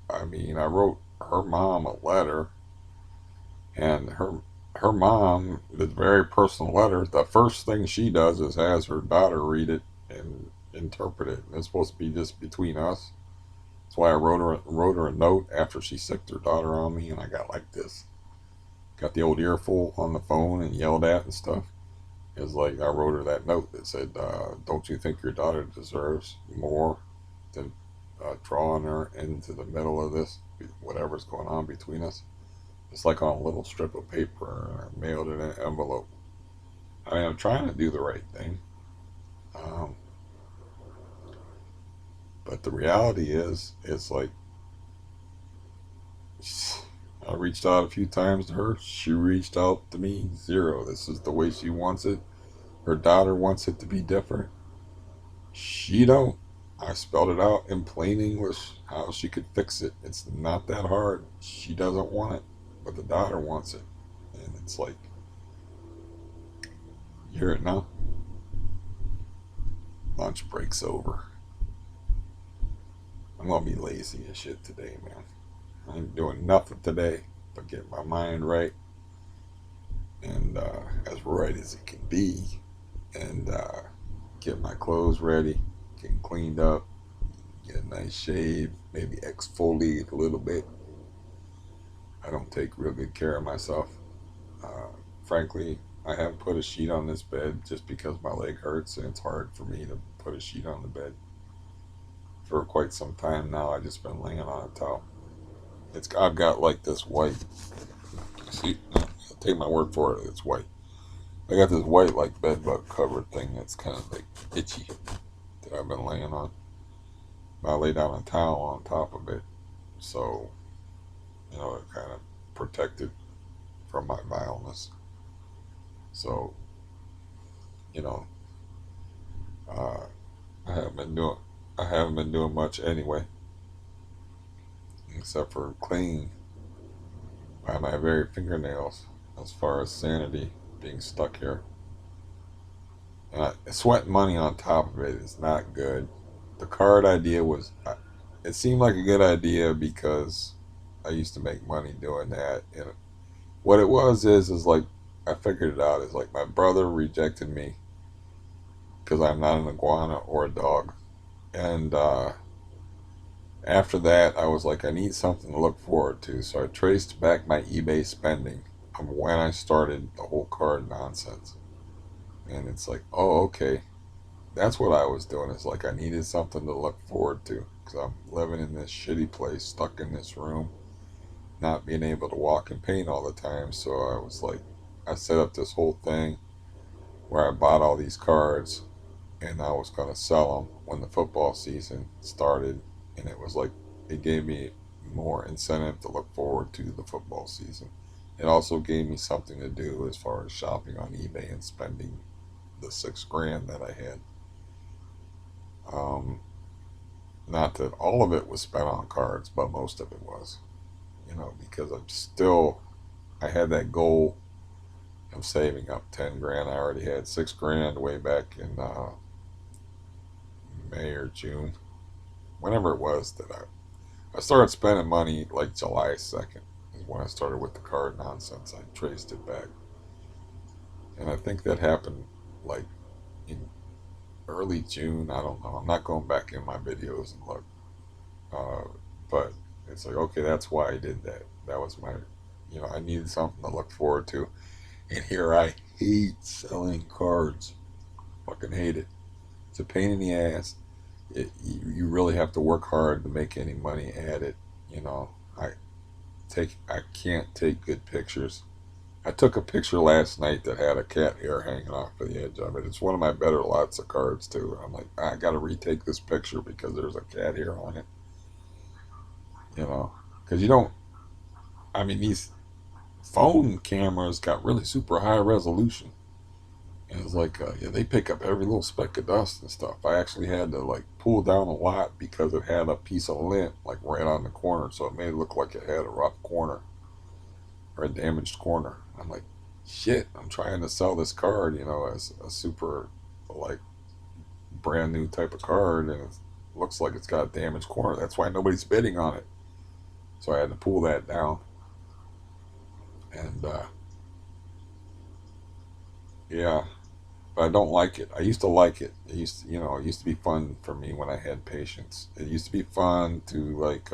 S1: I mean, I wrote her mom a letter, and her mom, the very personal letter, the first thing she does is has her daughter read it and interpret it. And it's supposed to be just between us. That's why I wrote her a note after she sicked her daughter on me, and I got like this. Got the old earful on the phone and yelled at and stuff. It's like I wrote her that note that said, "Don't you think your daughter deserves more than drawing her into the middle of this, whatever's going on between us?" It's like on a little strip of paper, and I mailed it in an envelope. I mean, I'm trying to do the right thing, um, but the reality is, it's like I reached out a few times to her. She reached out to me. Zero. This is the way she wants it. Her daughter wants it to be different. She don't. I spelled it out in plain English how she could fix it. It's not that hard. She doesn't want it, but the daughter wants it. And it's like, you hear it now? Lunch break's over. I'm gonna be lazy as shit today, man. I ain't doing nothing today but get my mind right and as right as it can be, and get my clothes ready, getting cleaned up, get a nice shave, maybe exfoliate a little bit. I don't take real good care of myself. Uh, Frankly, I haven't put a sheet on this bed just because my leg hurts and it's hard for me to put a sheet on the bed. For quite some time now, I've just been laying on a towel. I've got like this white. See, take my word for it. It's white. I got this white like bed bug cover thing that's kind of like itchy that I've been laying on. I lay down a towel on top of it, so it kind of protected from my vileness. So you know, uh, I haven't been doing I haven't been doing much anyway, except for clinging by my very fingernails. As far as sanity being stuck here, and sweating money on top of it is not good. The card idea it seemed like a good idea because I used to make money doing that. And what it was is like I figured it out. Is like my brother rejected me because I'm not an iguana or a dog, and after that I was like I need something to look forward to. So I traced back my eBay spending of when I started the whole card nonsense, and it's like, oh, okay, that's what I was doing. It's like I needed something to look forward to because I'm living in this shitty place, stuck in this room, not being able to walk and paint all the time. So I was like, I set up this whole thing where I bought all these cards and I was going to sell them when the football season started. And it was like, it gave me more incentive to look forward to the football season. It also gave me something to do as far as shopping on eBay and spending the 6 grand that I had. Um, Not that all of it was spent on cards, but most of it was. Because I had that goal of saving up 10 grand. I already had 6 grand way back in May or June, whenever it was that I started spending money like July 2nd is when I started with the card nonsense. I traced it back, and I think that happened like in early June. I don't know. I'm not going back in my videos and look, uh, but it's like okay, that's why I did that. That was I needed something to look forward to, and here I hate selling cards. Fucking hate it. It's a pain in the ass. You really have to work hard to make any money at it. You know, I can't take good pictures. I took a picture last night that had a cat hair hanging off the edge of it. It's one of my better lots of cards too. I'm like, I got to retake this picture because there's a cat hair on it. Because you don't. I mean, these phone cameras got really super high resolution. And it's like, yeah, they pick up every little speck of dust and stuff. I actually had to like pull down a lot because it had a piece of lint like right on the corner, so it made it look like it had a rough corner or a damaged corner. I'm like, shit, I'm trying to sell this card, as a super like brand new type of card, and it looks like it's got a damaged corner. That's why nobody's bidding on it. So I had to pull that down, and yeah, but I don't like it. I used to like it. It used to be fun for me when I had patience. It used to be fun to like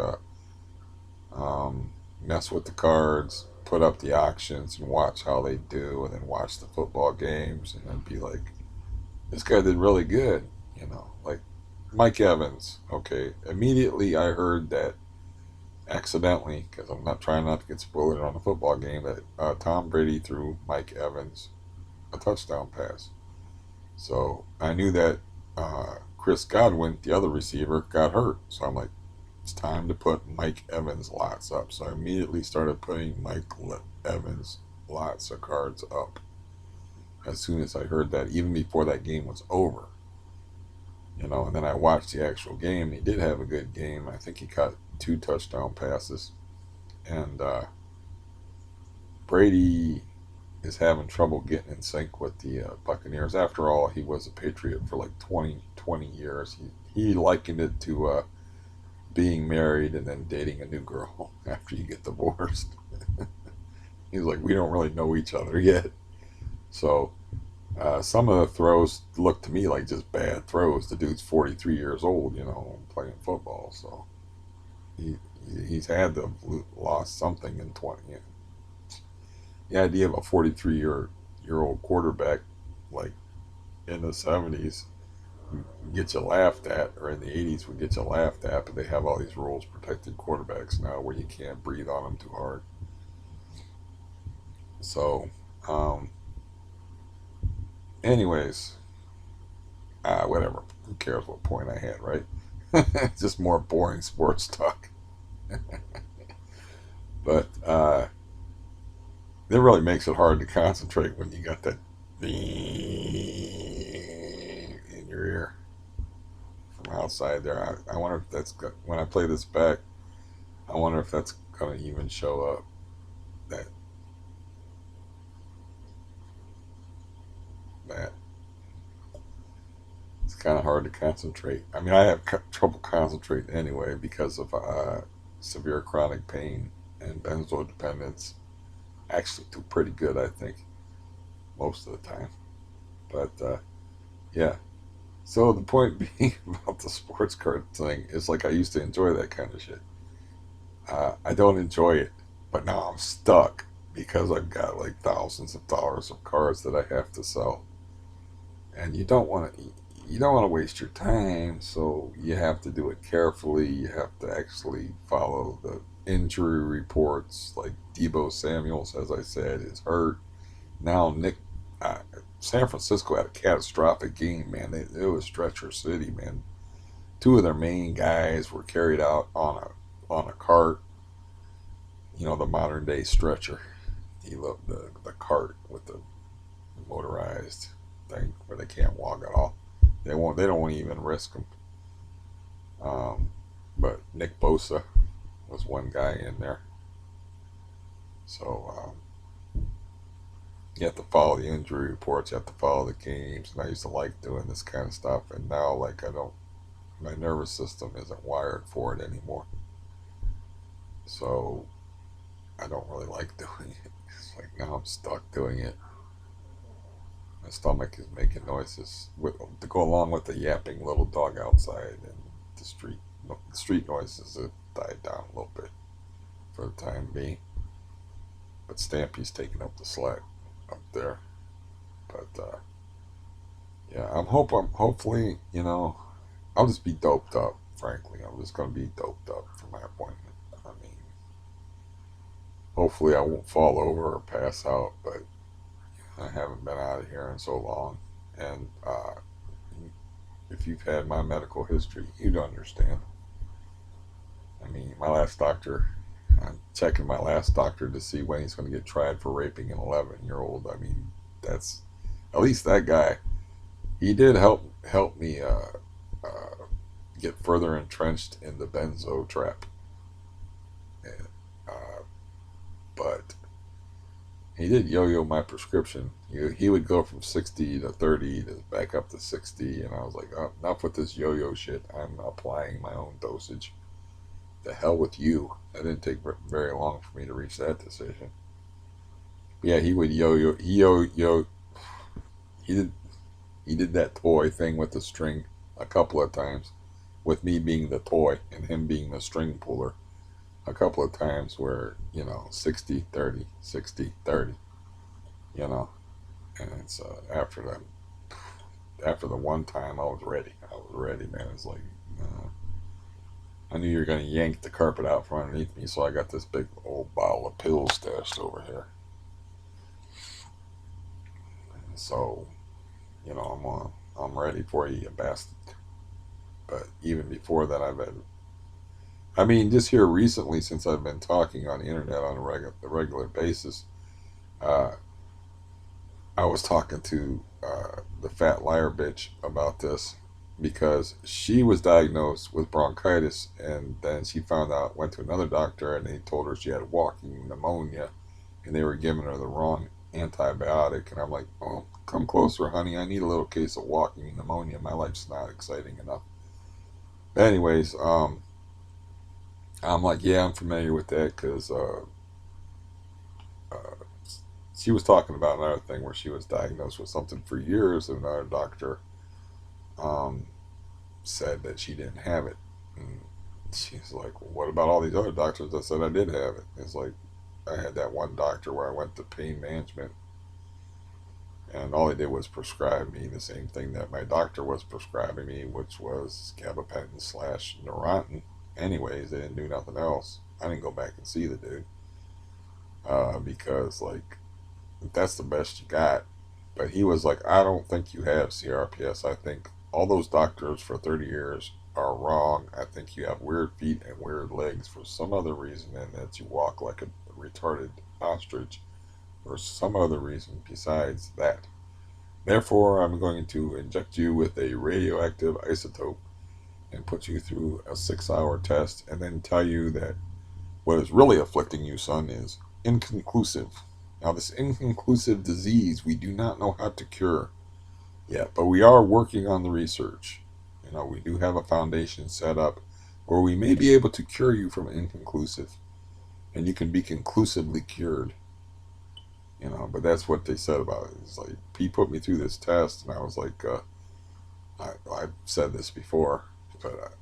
S1: mess with the cards, put up the auctions, and watch how they do, and then watch the football games, and then be like, this guy did really good. Like Mike Evans. Okay, immediately I heard that accidentally, because I'm not trying not to get spoiled on the football game, that Tom Brady threw Mike Evans a touchdown pass. So I knew that Chris Godwin, the other receiver, got hurt. So I'm like, it's time to put Mike Evans lots up. So I immediately started putting Mike Evans lots of cards up as soon as I heard that, even before that game was over. And then I watched the actual game. He did have a good game. I think he caught 2 touchdown passes. And Brady is having trouble getting in sync with the Buccaneers. After all, he was a Patriot for like 20 years. He likened it to being married and then dating a new girl after you get divorced. He's like, we don't really know each other yet. So some of the throws look to me like just bad throws. The dude's 43 years old, playing football. So he he's had to have lost something in 20. The idea of a 43-year old quarterback like in the 70s get you laughed at, or in the 80s would get you laughed at, but they have all these rules protecting quarterbacks now where you can't breathe on them too hard. So, um, anyways, whatever. Who cares what point I had, right? Just more boring sports talk. But it really makes it hard to concentrate when you got that in your ear from outside there. I wonder if when I play this back, I wonder if that's going to even show up. That that it's kind of hard to concentrate. I mean, I have trouble concentrating anyway because of severe chronic pain and benzodependence. Actually, do pretty good, I think, most of the time. But yeah. So the point being about the sports card thing is like I used to enjoy that kind of shit. I don't enjoy it, but now I'm stuck because I've got like thousands of dollars of cards that I have to sell, and you don't want to waste your time, so you have to do it carefully. You have to actually follow the injury reports. Like Debo Samuels, as I said, is hurt now. Uh, San Francisco had a catastrophic game, man. It was stretcher city, man. Two of their main guys were carried out on a cart. The modern day stretcher. He loved the cart with the motorized thing where they can't walk at all. They won't. They don't even risk them. Um, but Nick Bosa was one guy in there. So you have to follow the injury reports. You have to follow the games. And I used to like doing this kind of stuff. And now, like, I don't. My nervous system isn't wired for it anymore. So I don't really like doing it. It's like now I'm stuck doing it. My stomach is making noises to go along with the yapping little dog outside, and the street the street noises have died down a little bit for the time being. But Stampy's taking up the slack up there. But yeah, hopefully I'll just be doped up. Frankly, I'm just gonna be doped up for my appointment. I mean, hopefully I won't fall over or pass out, but I haven't been out of here in so long, and if you've had my medical history, you'd understand. I mean, my last doctor, I'm checking my last doctor to see when he's going to get tried for raping an 11-year-old. I mean, that's at least that guy. He did help me uh, get further entrenched in the benzo trap, and, but he did yo-yo my prescription. He would go from 60 to 30 to back up to 60, and I was like, oh, enough with this yo-yo shit. I'm applying my own dosage. The hell with you. That didn't take very long for me to reach that decision. Yeah, he would yo-yo. He did. He did that toy thing with the string a couple of times, with me being the toy and him being the string puller a couple of times where, 60-30, 60-30, you know. And it's after the one time I was ready. I was ready, man. It's like, uh, I knew you were going to yank the carpet out from underneath me, so I got this big old bottle of pills stashed over here. And so, I'm ready for you, you bastard. But even before that, just here recently, since I've been talking on the internet on a regular basis, uh, I was talking to the fat liar bitch about this because she was diagnosed with bronchitis, and then she found out, went to another doctor, and they told her she had walking pneumonia, and they were giving her the wrong antibiotic. And I'm like, oh, come closer, honey. I need a little case of walking pneumonia. My life's not exciting enough. But anyways, I'm like, yeah, I'm familiar with that because uh, she was talking about another thing where she was diagnosed with something for years, and another doctor um, said that she didn't have it. And she's like, well, what about all these other doctors that said I did have it? It's like, I had that one doctor where I went to pain management, and all they did was prescribe me the same thing that my doctor was prescribing me, which was gabapentin slash Neurontin. Anyways, they didn't do nothing else. I didn't go back and see the dude because, like, that's the best you got. But he was like, I don't think you have CRPS. I think all those doctors for 30 years are wrong. I think you have weird feet and weird legs for some other reason, and that you walk like a retarded ostrich for some other reason besides that. Therefore, I'm going to inject you with a radioactive isotope and put you through a 6-hour test and then tell you that what is really afflicting you, son, is inconclusive. Now, this inconclusive disease we do not know how to cure yet, but we are working on the research. We do have a foundation set up where we may be able to cure you from inconclusive, and you can be conclusively cured. But that's what they said about it. It's like, he put me through this test, and I was like, I've said this before, but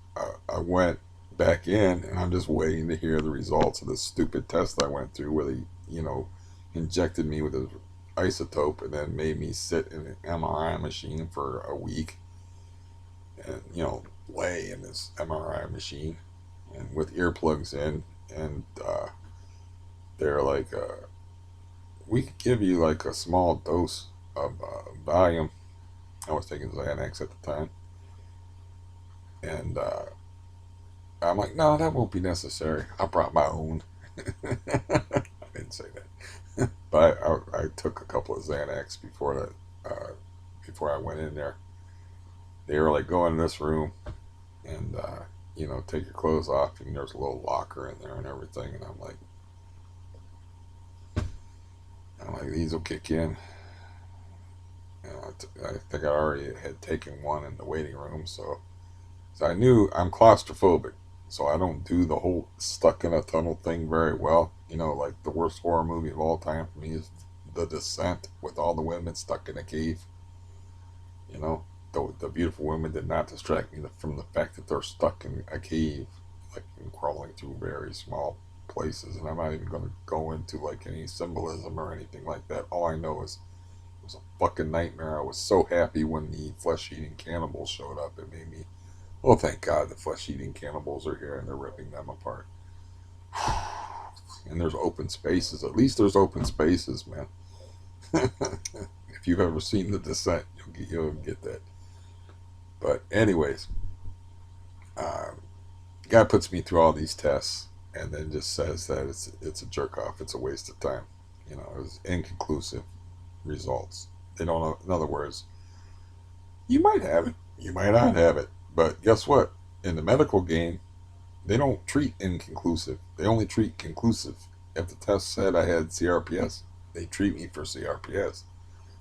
S1: I went back in, and I'm just waiting to hear the results of this stupid test I went through, where they, injected me with a isotope and then made me sit in an MRI machine for a week, and lay in this MRI machine and with earplugs in, and they're like, we could give you like a small dose of Valium. I was taking Xanax at the time, and I'm like, no, that won't be necessary. I brought my own. I didn't say that, but I took a couple of Xanax before I went in there. They were like, go in this room and take your clothes off, and there's a little locker in there and everything. And I'm like, these will kick in. I think I already had taken one in the waiting room, so I knew I'm claustrophobic, so I don't do the whole stuck in a tunnel thing very well. Like the worst horror movie of all time for me is The Descent, with all the women stuck in a cave. The beautiful women did not distract me from the fact that they're stuck in a cave, like, and crawling through very small places. And I'm not even going to go into like any symbolism or anything like that. All I know is it was a fucking nightmare. I was so happy when the flesh-eating cannibals showed up. It made me, oh, thank God the flesh-eating cannibals are here and they're ripping them apart. And there's open spaces. At least there's open spaces, man. If you've ever seen The Descent, you'll get that. But anyways, guy puts me through all these tests and then just says that it's a jerk off. It's a waste of time. It was inconclusive results. They don't know. In other words, you might have it, you might not have it, but guess what? In the medical game, they don't treat inconclusive. They only treat conclusive. If the test said I had CRPS, they treat me for CRPS.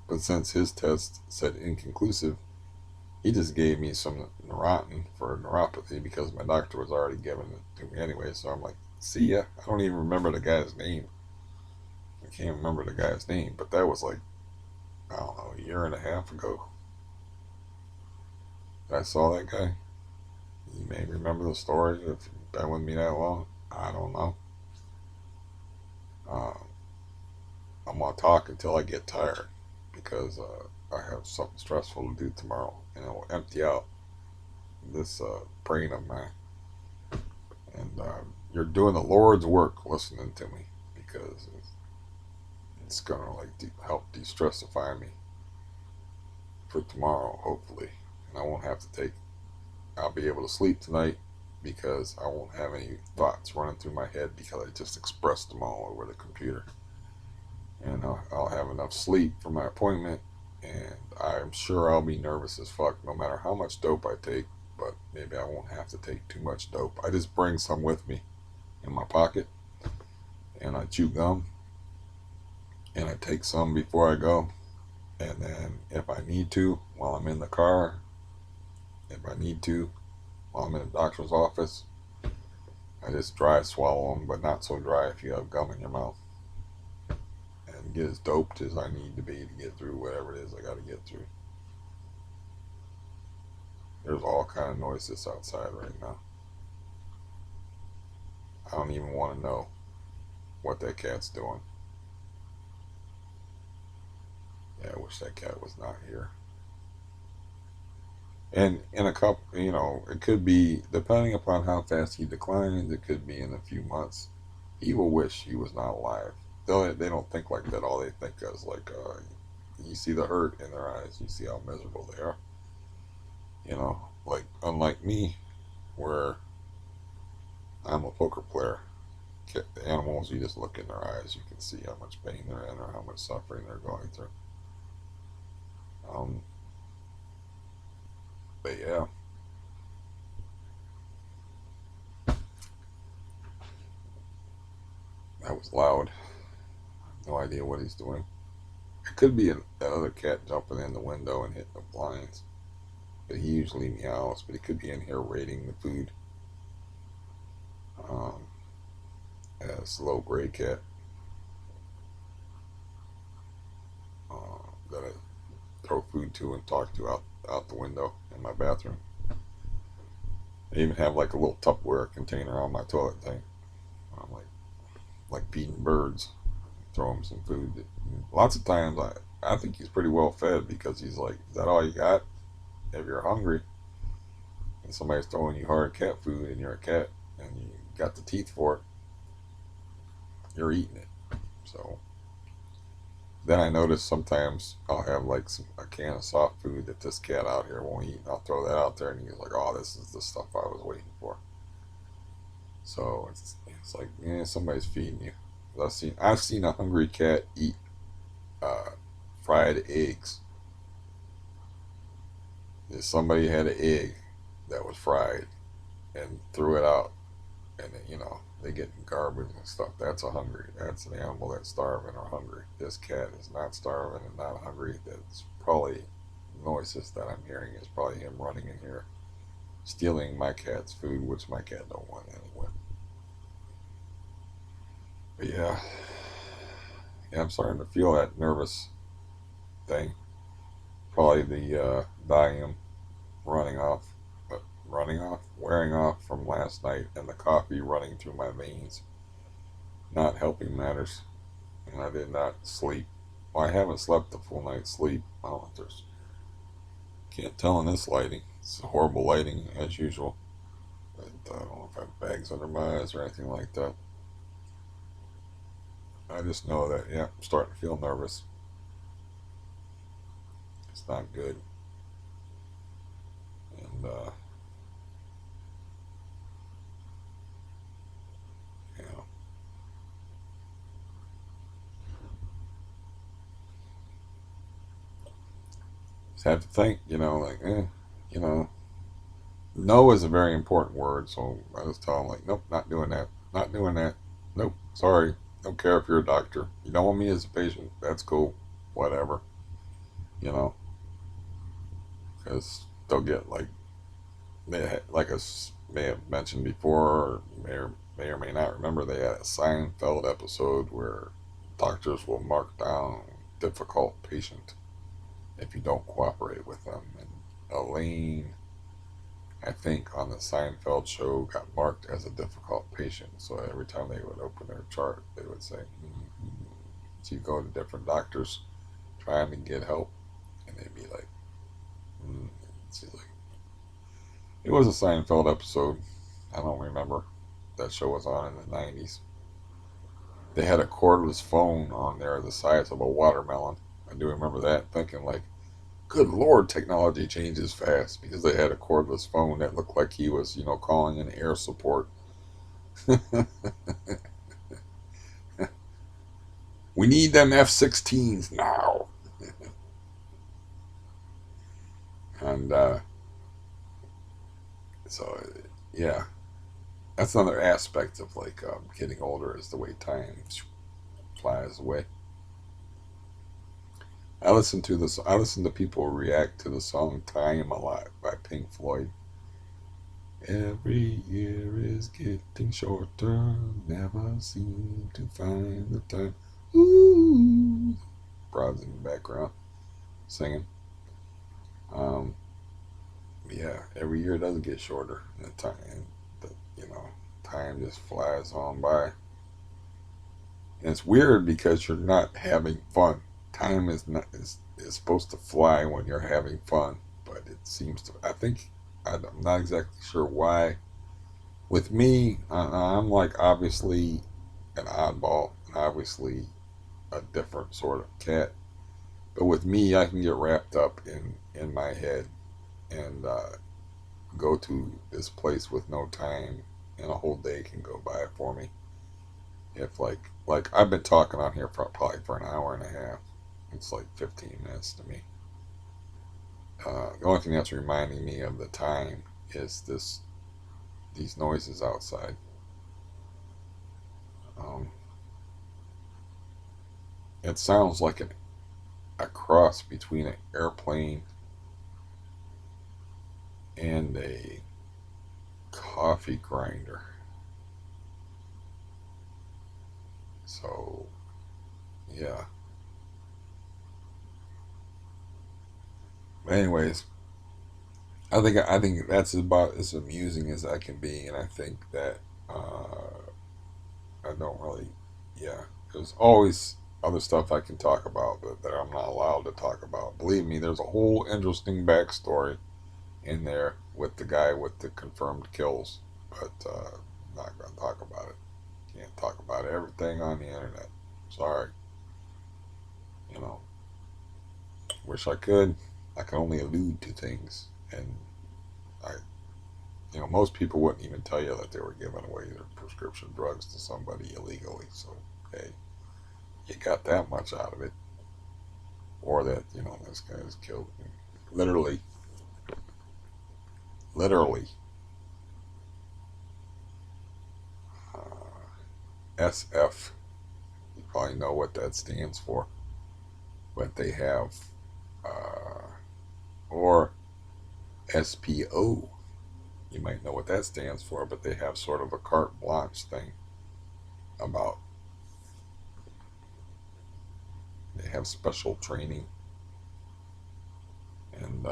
S1: But since his test said inconclusive, he just gave me some Neurontin for neuropathy because my doctor was already giving it to me anyway. So I'm like, see ya. I don't even remember the guy's name. I can't remember the guy's name, but that was like, I don't know, a year and a half ago. I saw that guy. You may remember the story if you've been with me that long. I don't know. Um, I'm gonna talk until I get tired because I have something stressful to do tomorrow, and it will empty out this brain of mine. And you're doing the Lord's work listening to me because it's gonna like help de-stressify me for tomorrow, hopefully, and I won't have to take. I'll be able to sleep tonight because I won't have any thoughts running through my head because I just expressed them all over the computer. And I'll have enough sleep for my appointment, and I'm sure I'll be nervous as fuck no matter how much dope I take, but maybe I won't have to take too much dope. I just bring some with me in my pocket, and I chew gum, and I take some before I go, and then if I need to, while I'm in the car, if I need to, while I'm in the doctor's office, I just dry swallow them, but not so dry if you have gum in your mouth. And get as doped as I need to be to get through whatever it is I got to get through. There's all kind of noises outside right now. I don't even want to know what that cat's doing. Yeah, I wish that cat was not here. And in a couple, it could be, depending upon how fast he declines, it could be in a few months. He will wish he was not alive. They don't think like that. All they think is like, you see the hurt in their eyes. You see how miserable they are. Like unlike me, where I'm a poker player. The animals, you just look in their eyes, you can see how much pain they're in or how much suffering they're going through. Um, but yeah, that was loud. No idea what he's doing. It could be that other cat jumping in the window and hitting the blinds. But he usually meows, but he could be in here raiding the food. Um, a slow gray cat that I throw food to and talk to out the window in my bathroom. I even have like a little Tupperware container on my toilet tank. I'm like feeding birds, throw him some food. Lots of times I think he's pretty well fed because he's like, is that all you got? If you're hungry and somebody's throwing you hard cat food and you're a cat and you got the teeth for it, you're eating it. So then I notice sometimes I'll have like a can of soft food that this cat out here won't eat. And I'll throw that out there and he's like, oh, this is the stuff I was waiting for. So it's like, yeah, somebody's feeding you. I've seen a hungry cat eat uh, fried eggs. If somebody had an egg that was fried and threw it out, and they get garbage and stuff. That's a hungry. That's an animal that's starving or hungry. This cat is not starving and not hungry. That's probably noises that I'm hearing is probably him running in here, stealing my cat's food, which my cat don't want anyway. But yeah, I'm starting to feel that nervous thing. Probably the Valium running off, wearing off from last night, and the coffee running through my veins, not helping matters. And I did not sleep. Well, I haven't slept a full night's sleep. I don't know if there's, can't tell in this lighting. It's horrible lighting as usual. But I don't know if I have bags under my eyes or anything like that. I just know that, yeah, I'm starting to feel nervous. It's not good. And, you know, just have to think, like, you know, no is a very important word. So I just tell them, like, nope, not doing that. Not doing that. Nope, sorry. Don't care if you're a doctor. You don't want me as a patient. That's cool. Whatever. You know, because they'll get like I may have mentioned before, or may or may not remember, they had a Seinfeld episode where doctors will mark down difficult patient if you don't cooperate with them. And Elaine I think on the Seinfeld show, got marked as a difficult patient. So every time they would open their chart, they would say, so you go to different doctors trying to get help, and they'd be like, mm. She's like, it was a Seinfeld episode. I don't remember. That show was on in the 90s. They had a cordless phone on there the size of a watermelon. I do remember that, thinking like, good lord, technology changes fast, because they had a cordless phone that looked like he was, calling in air support. We need them F-16s now. And so, yeah, that's another aspect of like getting older, is the way time flies away. I listen to people react to the song "Time" a lot by Pink Floyd. Every year is getting shorter, never seem to find the time. Ooh, Brod's in the background singing. Um, yeah, every year does get shorter. The time, the, you know, time just flies on by. And it's weird because you're not having fun. Time is supposed to fly when you're having fun, but it seems to. I'm not exactly sure why. With me, I'm like obviously an oddball, and obviously a different sort of cat. But with me, I can get wrapped up in my head and go to this place with no time, and a whole day can go by for me. If like I've been talking on here for probably for an hour and a half, it's like 15 minutes to me. The only thing that's reminding me of the time is these noises outside. Um, it sounds like a cross between an airplane and a coffee grinder. So yeah. But anyways, I think that's about as amusing as I can be, and I think that I don't really, yeah. There's always other stuff I can talk about that I'm not allowed to talk about. Believe me, there's a whole interesting backstory in there with the guy with the confirmed kills, but I'm not gonna talk about it. Can't talk about everything on the internet. Sorry, you know. Wish I could. I can only allude to things, and I, most people wouldn't even tell you that they were giving away their prescription drugs to somebody illegally. So, hey, you got that much out of it, or that this guy is killed. Literally, literally, SF. You probably know what that stands for, but they have, uh, or SPO. You might know what that stands for, but they have sort of a carte blanche thing about. They have special training, and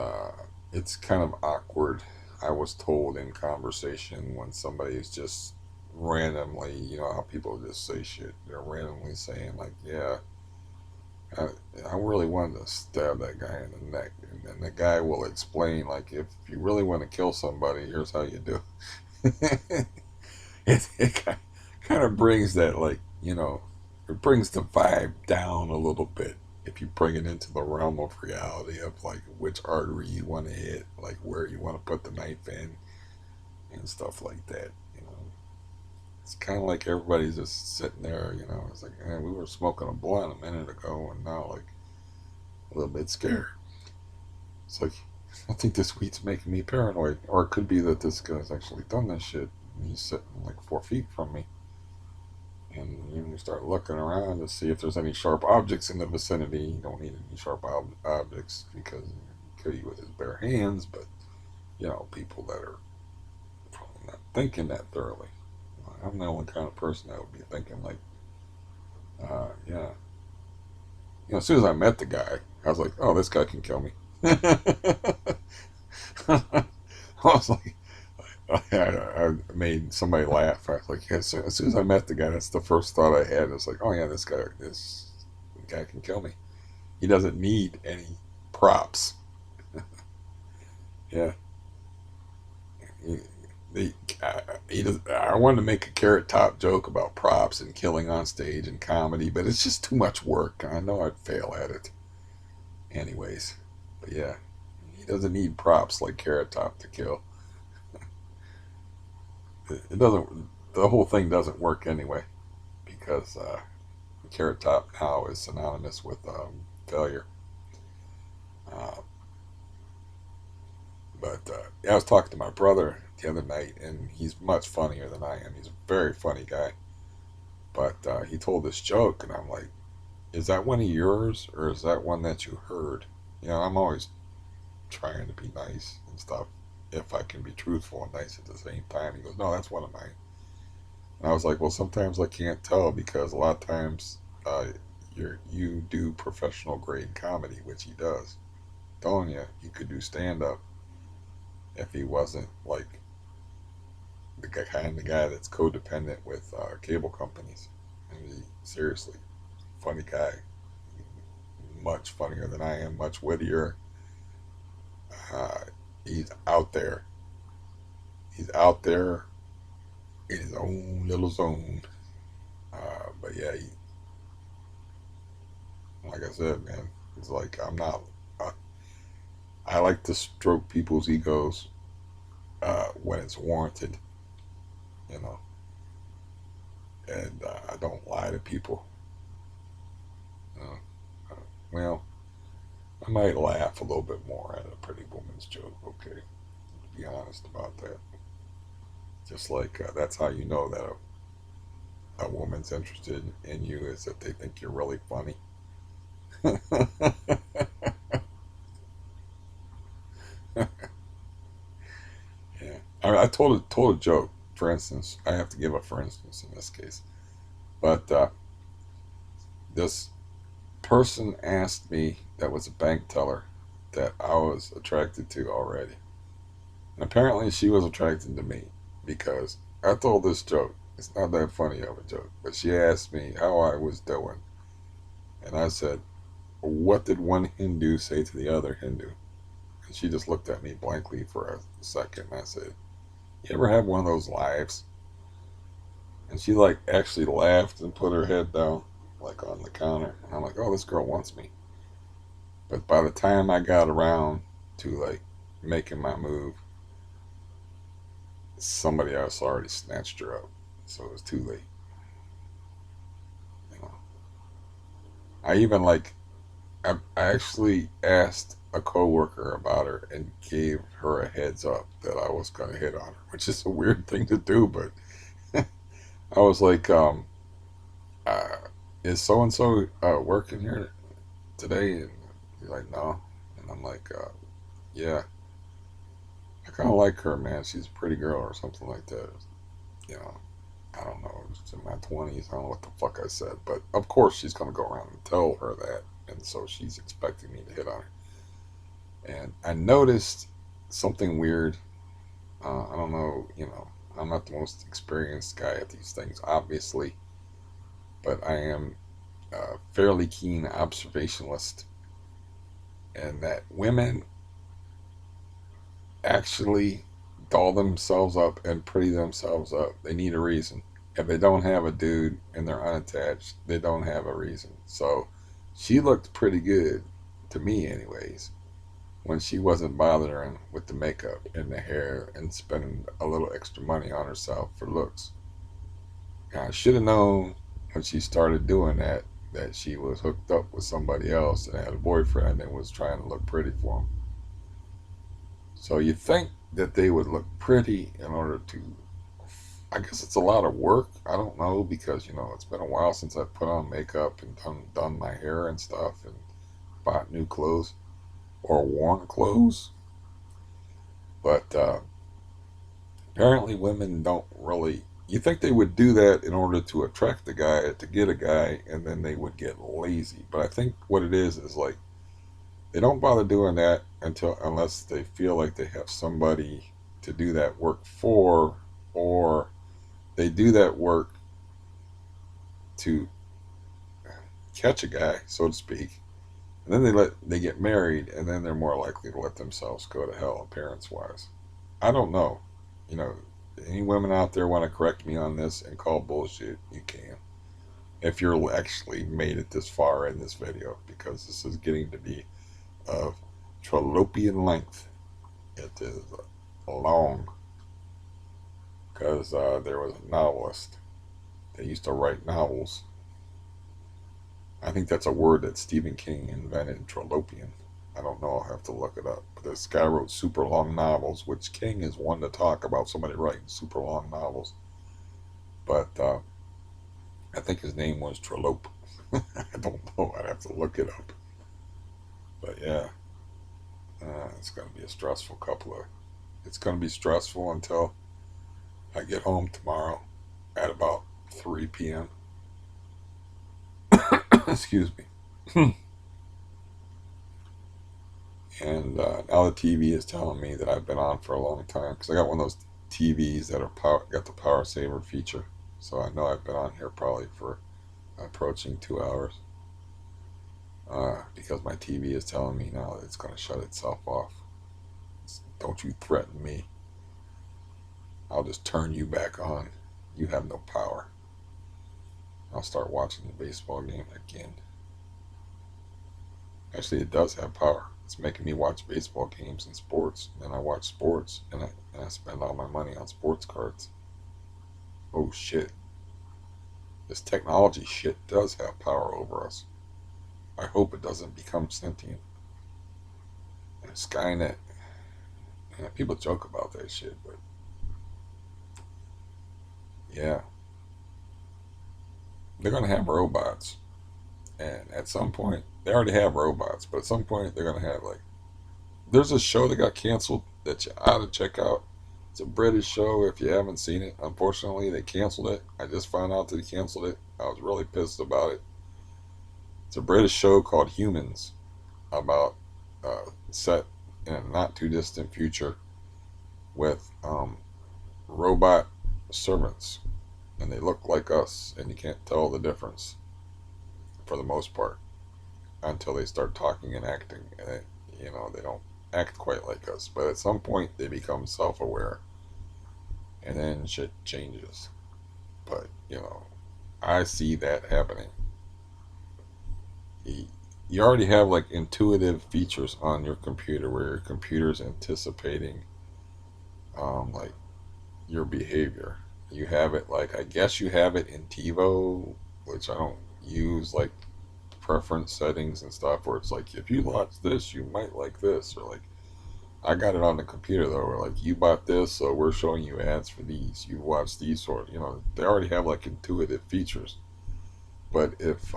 S1: it's kind of awkward. I was told in conversation when somebody is just randomly, how people just say shit. They're randomly saying like, "Yeah, I, I really wanted to stab that guy in the neck," and then the guy will explain like, "If you really want to kill somebody, here's how you do." It kind of brings that it brings the vibe down a little bit if you bring it into the realm of reality of like which artery you want to hit, like where you want to put the knife in and stuff like that. It's kind of like everybody's just sitting there. It's like, man, we were smoking a blunt a minute ago, and now like a little bit scared. It's like I think this weed's making me paranoid, or it could be that this guy's actually done this shit. And he's sitting like 4 feet from me, and you start looking around to see if there's any sharp objects in the vicinity. You don't need any sharp objects because he can kill you with his bare hands, but people that are probably not thinking that thoroughly. I'm the only kind of person that would be thinking like, yeah. As soon as I met the guy, I was like, oh, this guy can kill me. I was like, I made somebody laugh. I was like, yeah, as soon as I met the guy, that's the first thought I had. It's like, oh yeah, this guy can kill me. He doesn't need any props. Yeah, he, he, he does, I wanted to make a carrot top joke about props and killing on stage and comedy, but it's just too much work. I know I'd fail at it, anyways. But yeah, he doesn't need props like Carrot Top to kill. It doesn't. The whole thing doesn't work anyway because Carrot Top now is synonymous with failure. Uh, but yeah, I was talking to my brother the other night, and he's much funnier than I am. He's a very funny guy. But he told this joke, and I'm like, "Is that one of yours, or is that one that you heard?" I'm always trying to be nice and stuff, if I can be truthful and nice at the same time. He goes, "No, that's one of mine." And I was like, "Well, sometimes I can't tell because a lot of times you do professional grade comedy, which he does. Telling you, he could do stand up if he wasn't like the kind of guy that's codependent with cable companies. And he, seriously, funny guy, much funnier than I am, much wittier. Uh, he's out there. He's out there in his own little zone. But yeah, like I said, man, it's like I'm not. Uh, I like to stroke people's egos when it's warranted, you know, and I don't lie to people. Uh, uh, well, I might laugh a little bit more at a pretty woman's joke. Okay, to be honest about that. Just like that's how you know that a woman's interested in you is that they think you're really funny. Yeah, I told a joke. For instance, I have to give a for instance in this case, but this person asked me that was a bank teller that I was attracted to already, and apparently she was attracted to me because I told this joke. It's not that funny of a joke, but she asked me how I was doing, and I said, "What did one Hindu say to the other Hindu?" And she just looked at me blankly for a second. And I said, "You ever have one of those lives?" And she like actually laughed and put her head down, like on the counter. And I'm like, "Oh, this girl wants me." But by the time I got around to like making my move, somebody else already snatched her up, so it was too late. You know, I even like I actually asked a coworker about her and gave her a heads up that I was gonna hit on her, which is a weird thing to do, but I was like, uh, "Is so and so working here today?" And he's like, "No," and I'm like, "Yeah, I kind of like her, man. She's a pretty girl or something like that." You know, I don't know. It's in my 20s. I don't know what the fuck I said, but of course she's gonna go around and tell her that, and so she's expecting me to hit on her. And I noticed something weird. I don't know. I'm not the most experienced guy at these things, obviously, but I am a fairly keen observationalist, and that women actually doll themselves up and pretty themselves up. They need a reason. If they don't have a dude and they're unattached, they don't have a reason. So she looked pretty good to me, anyways, when she wasn't bothering with the makeup and the hair and spending a little extra money on herself for looks. And I should have known when she started doing that she was hooked up with somebody else and had a boyfriend and was trying to look pretty for him. So you think that they would look pretty in order to. I guess it's a lot of work. I don't know because it's been a while since I put on makeup and done my hair and stuff and bought new clothes or worn clothes. But apparently, women don't really. You think they would do that in order to attract the guy, to get a guy, and then they would get lazy. But I think what it is like they don't bother doing that unless they feel like they have somebody. to do that work for, or they do that work to catch a guy, so to speak, and then they get married, and then they're more likely to let themselves go to hell appearance wise. I don't know. You know, any women out there want to correct me on this and call bullshit, you can. If you're actually made it this far in this video, because this is getting to be of trollopian length. It is long, because there was a novelist that used to write novels. I think that's a word that Stephen King invented, trollopian. I don't know, I'll have to look it up. But this guy wrote super long novels, which King is one to talk about somebody writing super long novels. But I think his name was Trollope. I don't know, I'd have to look it up. But yeah, it's going to be a stressful couple of. It's going to be stressful until I get home tomorrow at about 3 p.m. Excuse me. And now the TV is telling me that I've been on for a long time, because I got one of those TVs that got the power saver feature. So I know I've been on here probably for approaching 2 hours, because my TV is telling me now that it's going to shut itself off. Don't you threaten me. I'll just turn you back on. You have no power. I'll start watching the baseball game again. Actually, it does have power. It's making me watch baseball games and sports. And then I watch sports, and I spend all my money on sports cards. Oh shit. This technology shit does have power over us. I hope it doesn't become sentient. And Skynet. Man, people joke about that shit, but yeah. They're going to have robots. And at some point, they already have robots, but at some point they're going to have, like, there's a show that got canceled that you ought to check out. It's a British show if you haven't seen it. Unfortunately, they canceled it. I just found out that they canceled it. I was really pissed about it. It's a British show called Humans, about set in a not too distant future with robot servants, and they look like us, and you can't tell the difference for the most part until they start talking and acting, and they don't act quite like us. But at some point, they become self-aware, and then shit changes. But I see that happening. You already have like intuitive features on your computer where your computer's anticipating like your behavior. You have it, like, I guess you have it in TiVo, which I don't use, like preference settings and stuff, where it's like, if you watch this you might like this, or like, I got it on the computer though, where like, you bought this, so we're showing you ads for these, you watch these, sort of, they already have like intuitive features. But if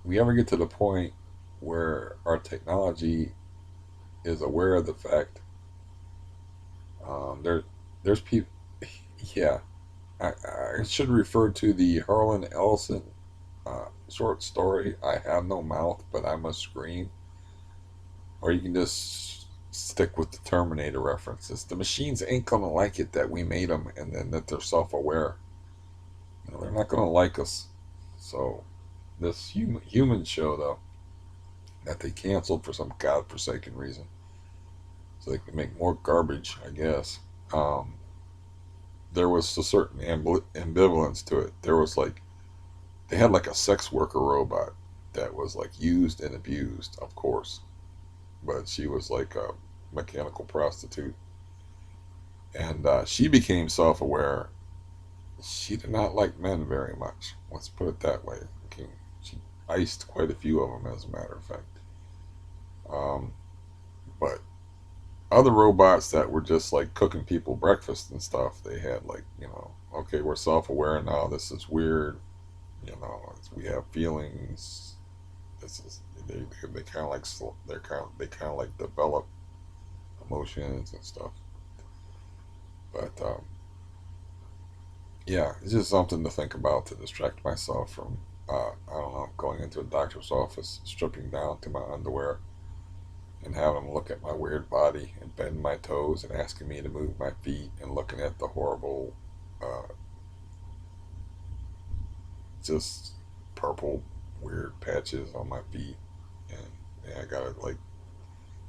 S1: we ever get to the point where our technology is aware of the fact, there there's people. Yeah, I should refer to the Harlan Ellison short story, I Have No Mouth But I Must Scream. Or you can just stick with the Terminator references. The machines ain't gonna like it that we made them, and then that they're self-aware. They're not gonna like us. So this human show, though, that they canceled for some godforsaken reason, so they can make more garbage, I guess. There was a certain ambivalence to it. There was like, they had like a sex worker robot that was like used and abused, of course, but she was like a mechanical prostitute, and she became self-aware. She did not like men very much. Let's put it that way. She iced quite a few of them, as a matter of fact. Um, but other robots that were just like cooking people breakfast and stuff, they had like, okay, we're self-aware now. This is weird. We have feelings. This is they kind of like they kind of like develop emotions and stuff. But yeah, it's just something to think about to distract myself from I don't know, going into a doctor's office, stripping down to my underwear, and having them look at my weird body and bend my toes and asking me to move my feet and looking at the horrible, uh, just purple weird patches on my feet. And yeah, I gotta like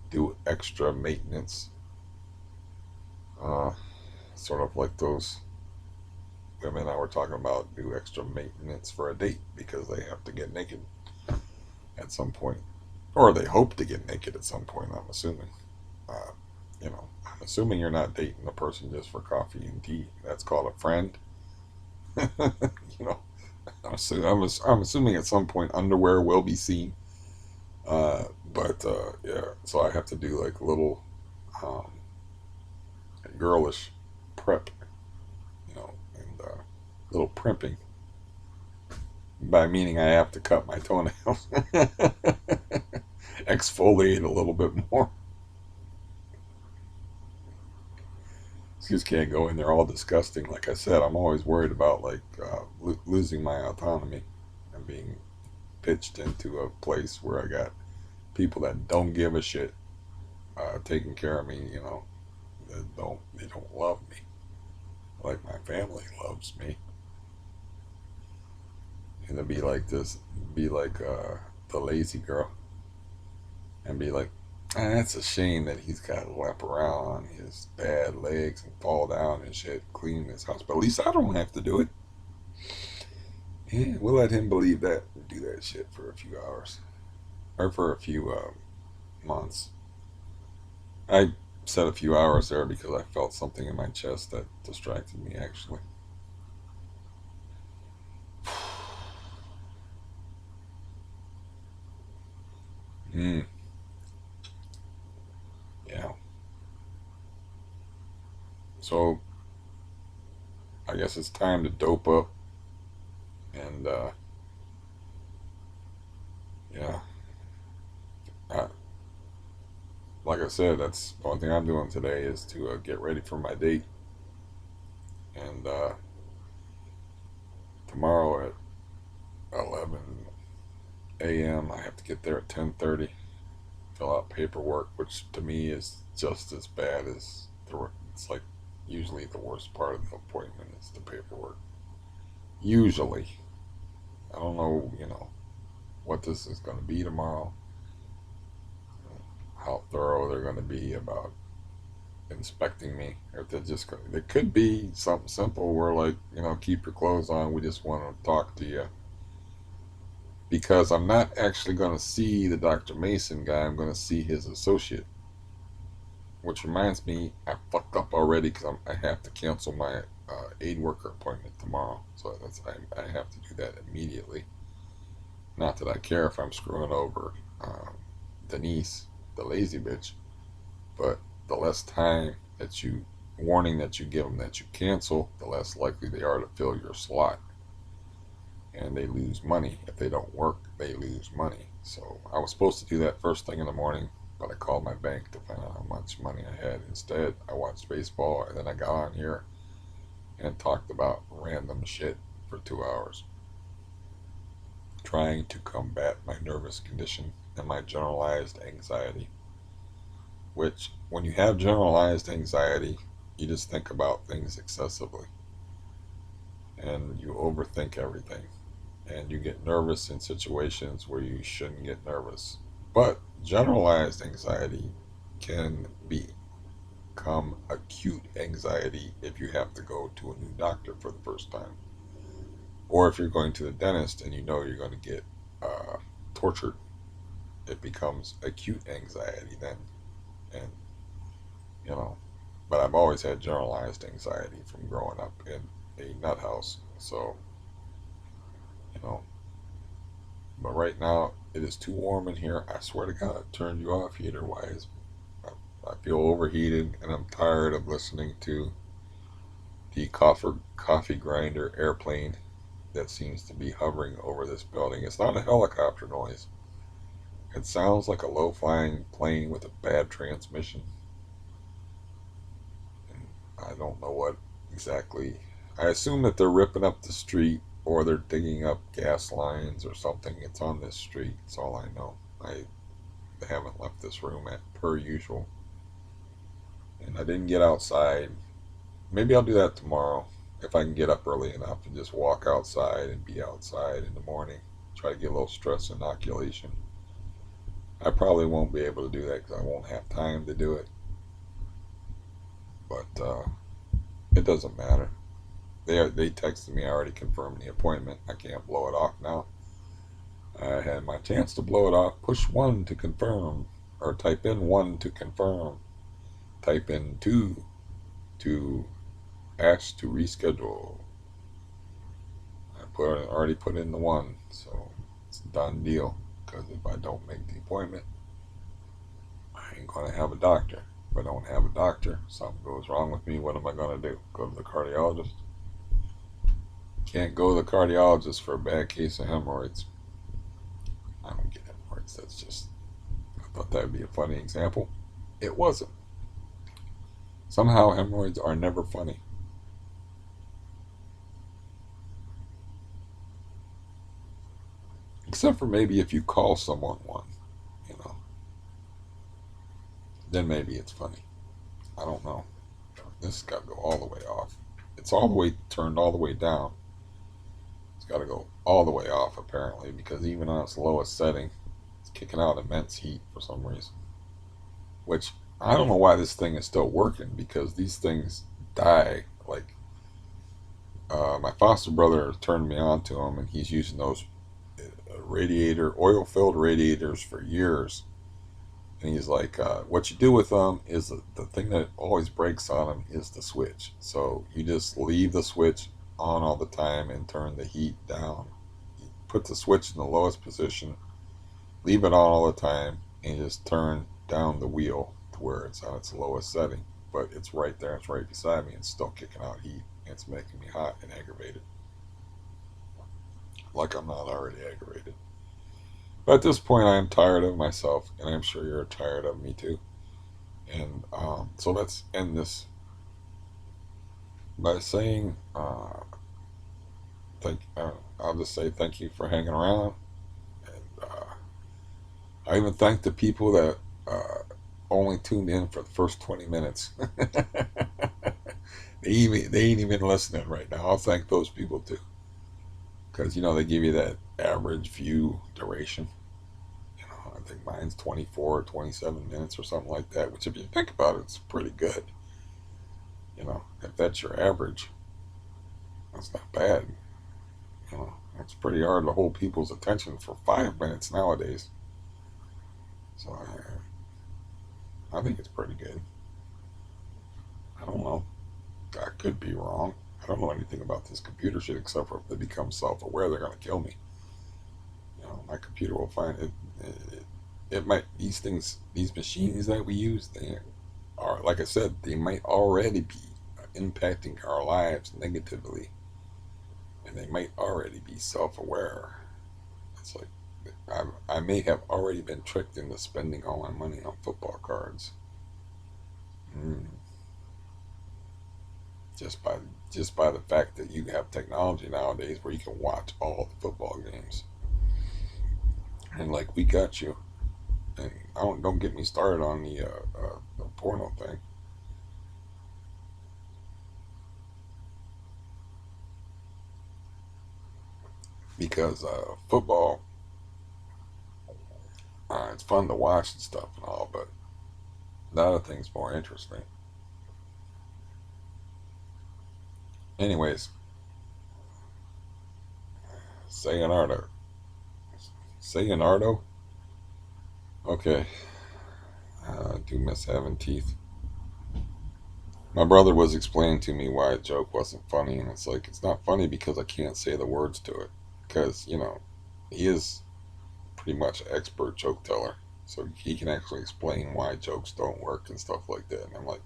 S1: do extra maintenance, uh, sort of like those women I were talking about do extra maintenance for a date because they have to get naked at some point, or they hope to get naked at some point. I'm assuming. Uh, I'm assuming you're not dating a person just for coffee and tea. That's called a friend. you know, I'm assuming at some point underwear will be seen. But yeah, so I have to do like little um, girlish prep, and little primping. By meaning I have to cut my toenails, exfoliate a little bit more. Just can't go in there all disgusting. Like I said, I'm always worried about like losing my autonomy and being pitched into a place where I got people that don't give a shit taking care of me. They don't love me like my family loves me, and to be like this, be like the lazy girl, and be like, It's a shame that he's got to lap around on his bad legs and fall down and shit, clean his house. But at least I don't have to do it. Yeah, we'll let him believe that and do that shit for a few hours or for a few months. I said a few hours there because I felt something in my chest that distracted me actually. Hmm. Yeah. So I guess it's time to dope up and yeah. I, like I said, that's the only thing I'm doing today is to get ready for my date. And tomorrow at 11 a.m. I have to get there at 10:30. Fill out paperwork, which to me is just as bad as it's like usually the worst part of the appointment is the paperwork. Usually, I don't know, what this is going to be tomorrow, how thorough they're going to be about inspecting me. Or if they're just going it could be something simple where like, keep your clothes on. We just want to talk to you because I'm not actually going to see the Dr. Mason guy. I'm going to see his associate. Which reminds me, I fucked up already because I have to cancel my aid worker appointment tomorrow. So I have to do that immediately. Not that I care if I'm screwing over Denise, the lazy bitch, but the less time that you warning that you give them that you cancel, the less likely they are to fill your slot, and they lose money if they don't work. They lose money. So I was supposed to do that first thing in the morning, but I called my bank to find out how much money I had. Instead, I watched baseball, and then I got on here and talked about random shit for 2 hours, trying to combat my nervous condition and my generalized anxiety. Which, when you have generalized anxiety, you just think about things excessively and you overthink everything. And you get nervous in situations where you shouldn't get nervous. But generalized anxiety can become acute anxiety if you have to go to a new doctor for the first time. Or if you're going to the dentist and you know you're going to get uh, tortured, it becomes acute anxiety then. And, you know, but I've always had generalized anxiety from growing up in a nut house. So, you know, but right now it is too warm in here. I swear to God, I turned you off heater wise. I feel overheated and I'm tired of listening to the coffee grinder airplane that seems to be hovering over this building. It's not a helicopter noise. It sounds like a low flying plane with a bad transmission. And I don't know what exactly. I assume that they're ripping up the street or they're digging up gas lines or something. It's on this street. That's all I know. I haven't left this room at per usual. And I didn't get outside. Maybe I'll do that tomorrow if I can get up early enough and just walk outside and be outside in the morning. Try to get a little stress inoculation. I probably won't be able to do that because I won't have time to do it. But it doesn't matter. They texted me. I already confirmed the appointment. I can't blow it off now. I had my chance to blow it off. Push 1 to confirm, or type in 1 to confirm. Type in 2 to ask to reschedule. Already put in the 1, so it's a done deal. Because if I don't make the appointment, I ain't gonna have a doctor. If I don't have a doctor, something goes wrong with me. What am I gonna do? Go to the cardiologist? Can't go to the cardiologist for a bad case of hemorrhoids. I don't get hemorrhoids. That's just. I thought that would be a funny example. It wasn't. Somehow hemorrhoids are never funny. Except for maybe if you call someone one, you know, then maybe it's funny. I don't know. This has got to go all the way off. It's all the way turned all the way down. It's got to go all the way off apparently because even on its lowest setting, it's kicking out immense heat for some reason. Which I don't know why this thing is still working because these things die. Like my foster brother turned me on to them, and he's using those oil-filled radiators for years. And he's like, what you do with them is the thing that always breaks on them is the switch. So you just leave the switch on all the time and turn the heat down. You put the switch in the lowest position, leave it on all the time, and just turn down the wheel to where it's on its lowest setting. But it's right there, it's right beside me, it's still kicking out heat. And it's making me hot and aggravated. Like I'm not already aggravated. But at this point, I am tired of myself, and I'm sure you're tired of me too. And so let's end this by saying, I'll just say thank you for hanging around. And I even thank the people that only tuned in for the first 20 minutes. They ain't even listening right now. I'll thank those people too. Because, they give you that average view duration. I think mine's 24 or 27 minutes or something like that, which if you think about it, it's pretty good. If that's your average, that's not bad. It's pretty hard to hold people's attention for 5 minutes nowadays. So I think it's pretty good. I don't know. I could be wrong. I don't know anything about this computer shit except for if they become self-aware, they're going to kill me. My computer will find it. It might, these machines that we use, they are, like I said, they might already be impacting our lives negatively, and they might already be self-aware. It's like I may have already been tricked into spending all my money on football cards. Mm. Just by the fact that you have technology nowadays where you can watch all the football games, and like we got you. And don't get me started on the porno thing. Because football, it's fun to watch and stuff and all, but the other thing's more interesting. Anyways, sayonara. Sayonardo? Okay. I do miss having teeth. My brother was explaining to me why a joke wasn't funny, and it's like, it's not funny because I can't say the words to it. Because, he is pretty much an expert joke teller. So he can actually explain why jokes don't work and stuff like that. And I'm like,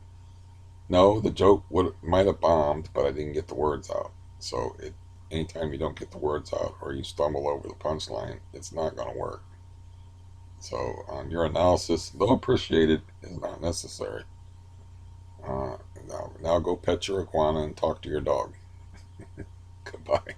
S1: no, the joke might have bombed, but I didn't get the words out. So anytime you don't get the words out or you stumble over the punchline, it's not going to work. So your analysis, though appreciated, is not necessary. Uh, now go pet your iguana and talk to your dog. Goodbye.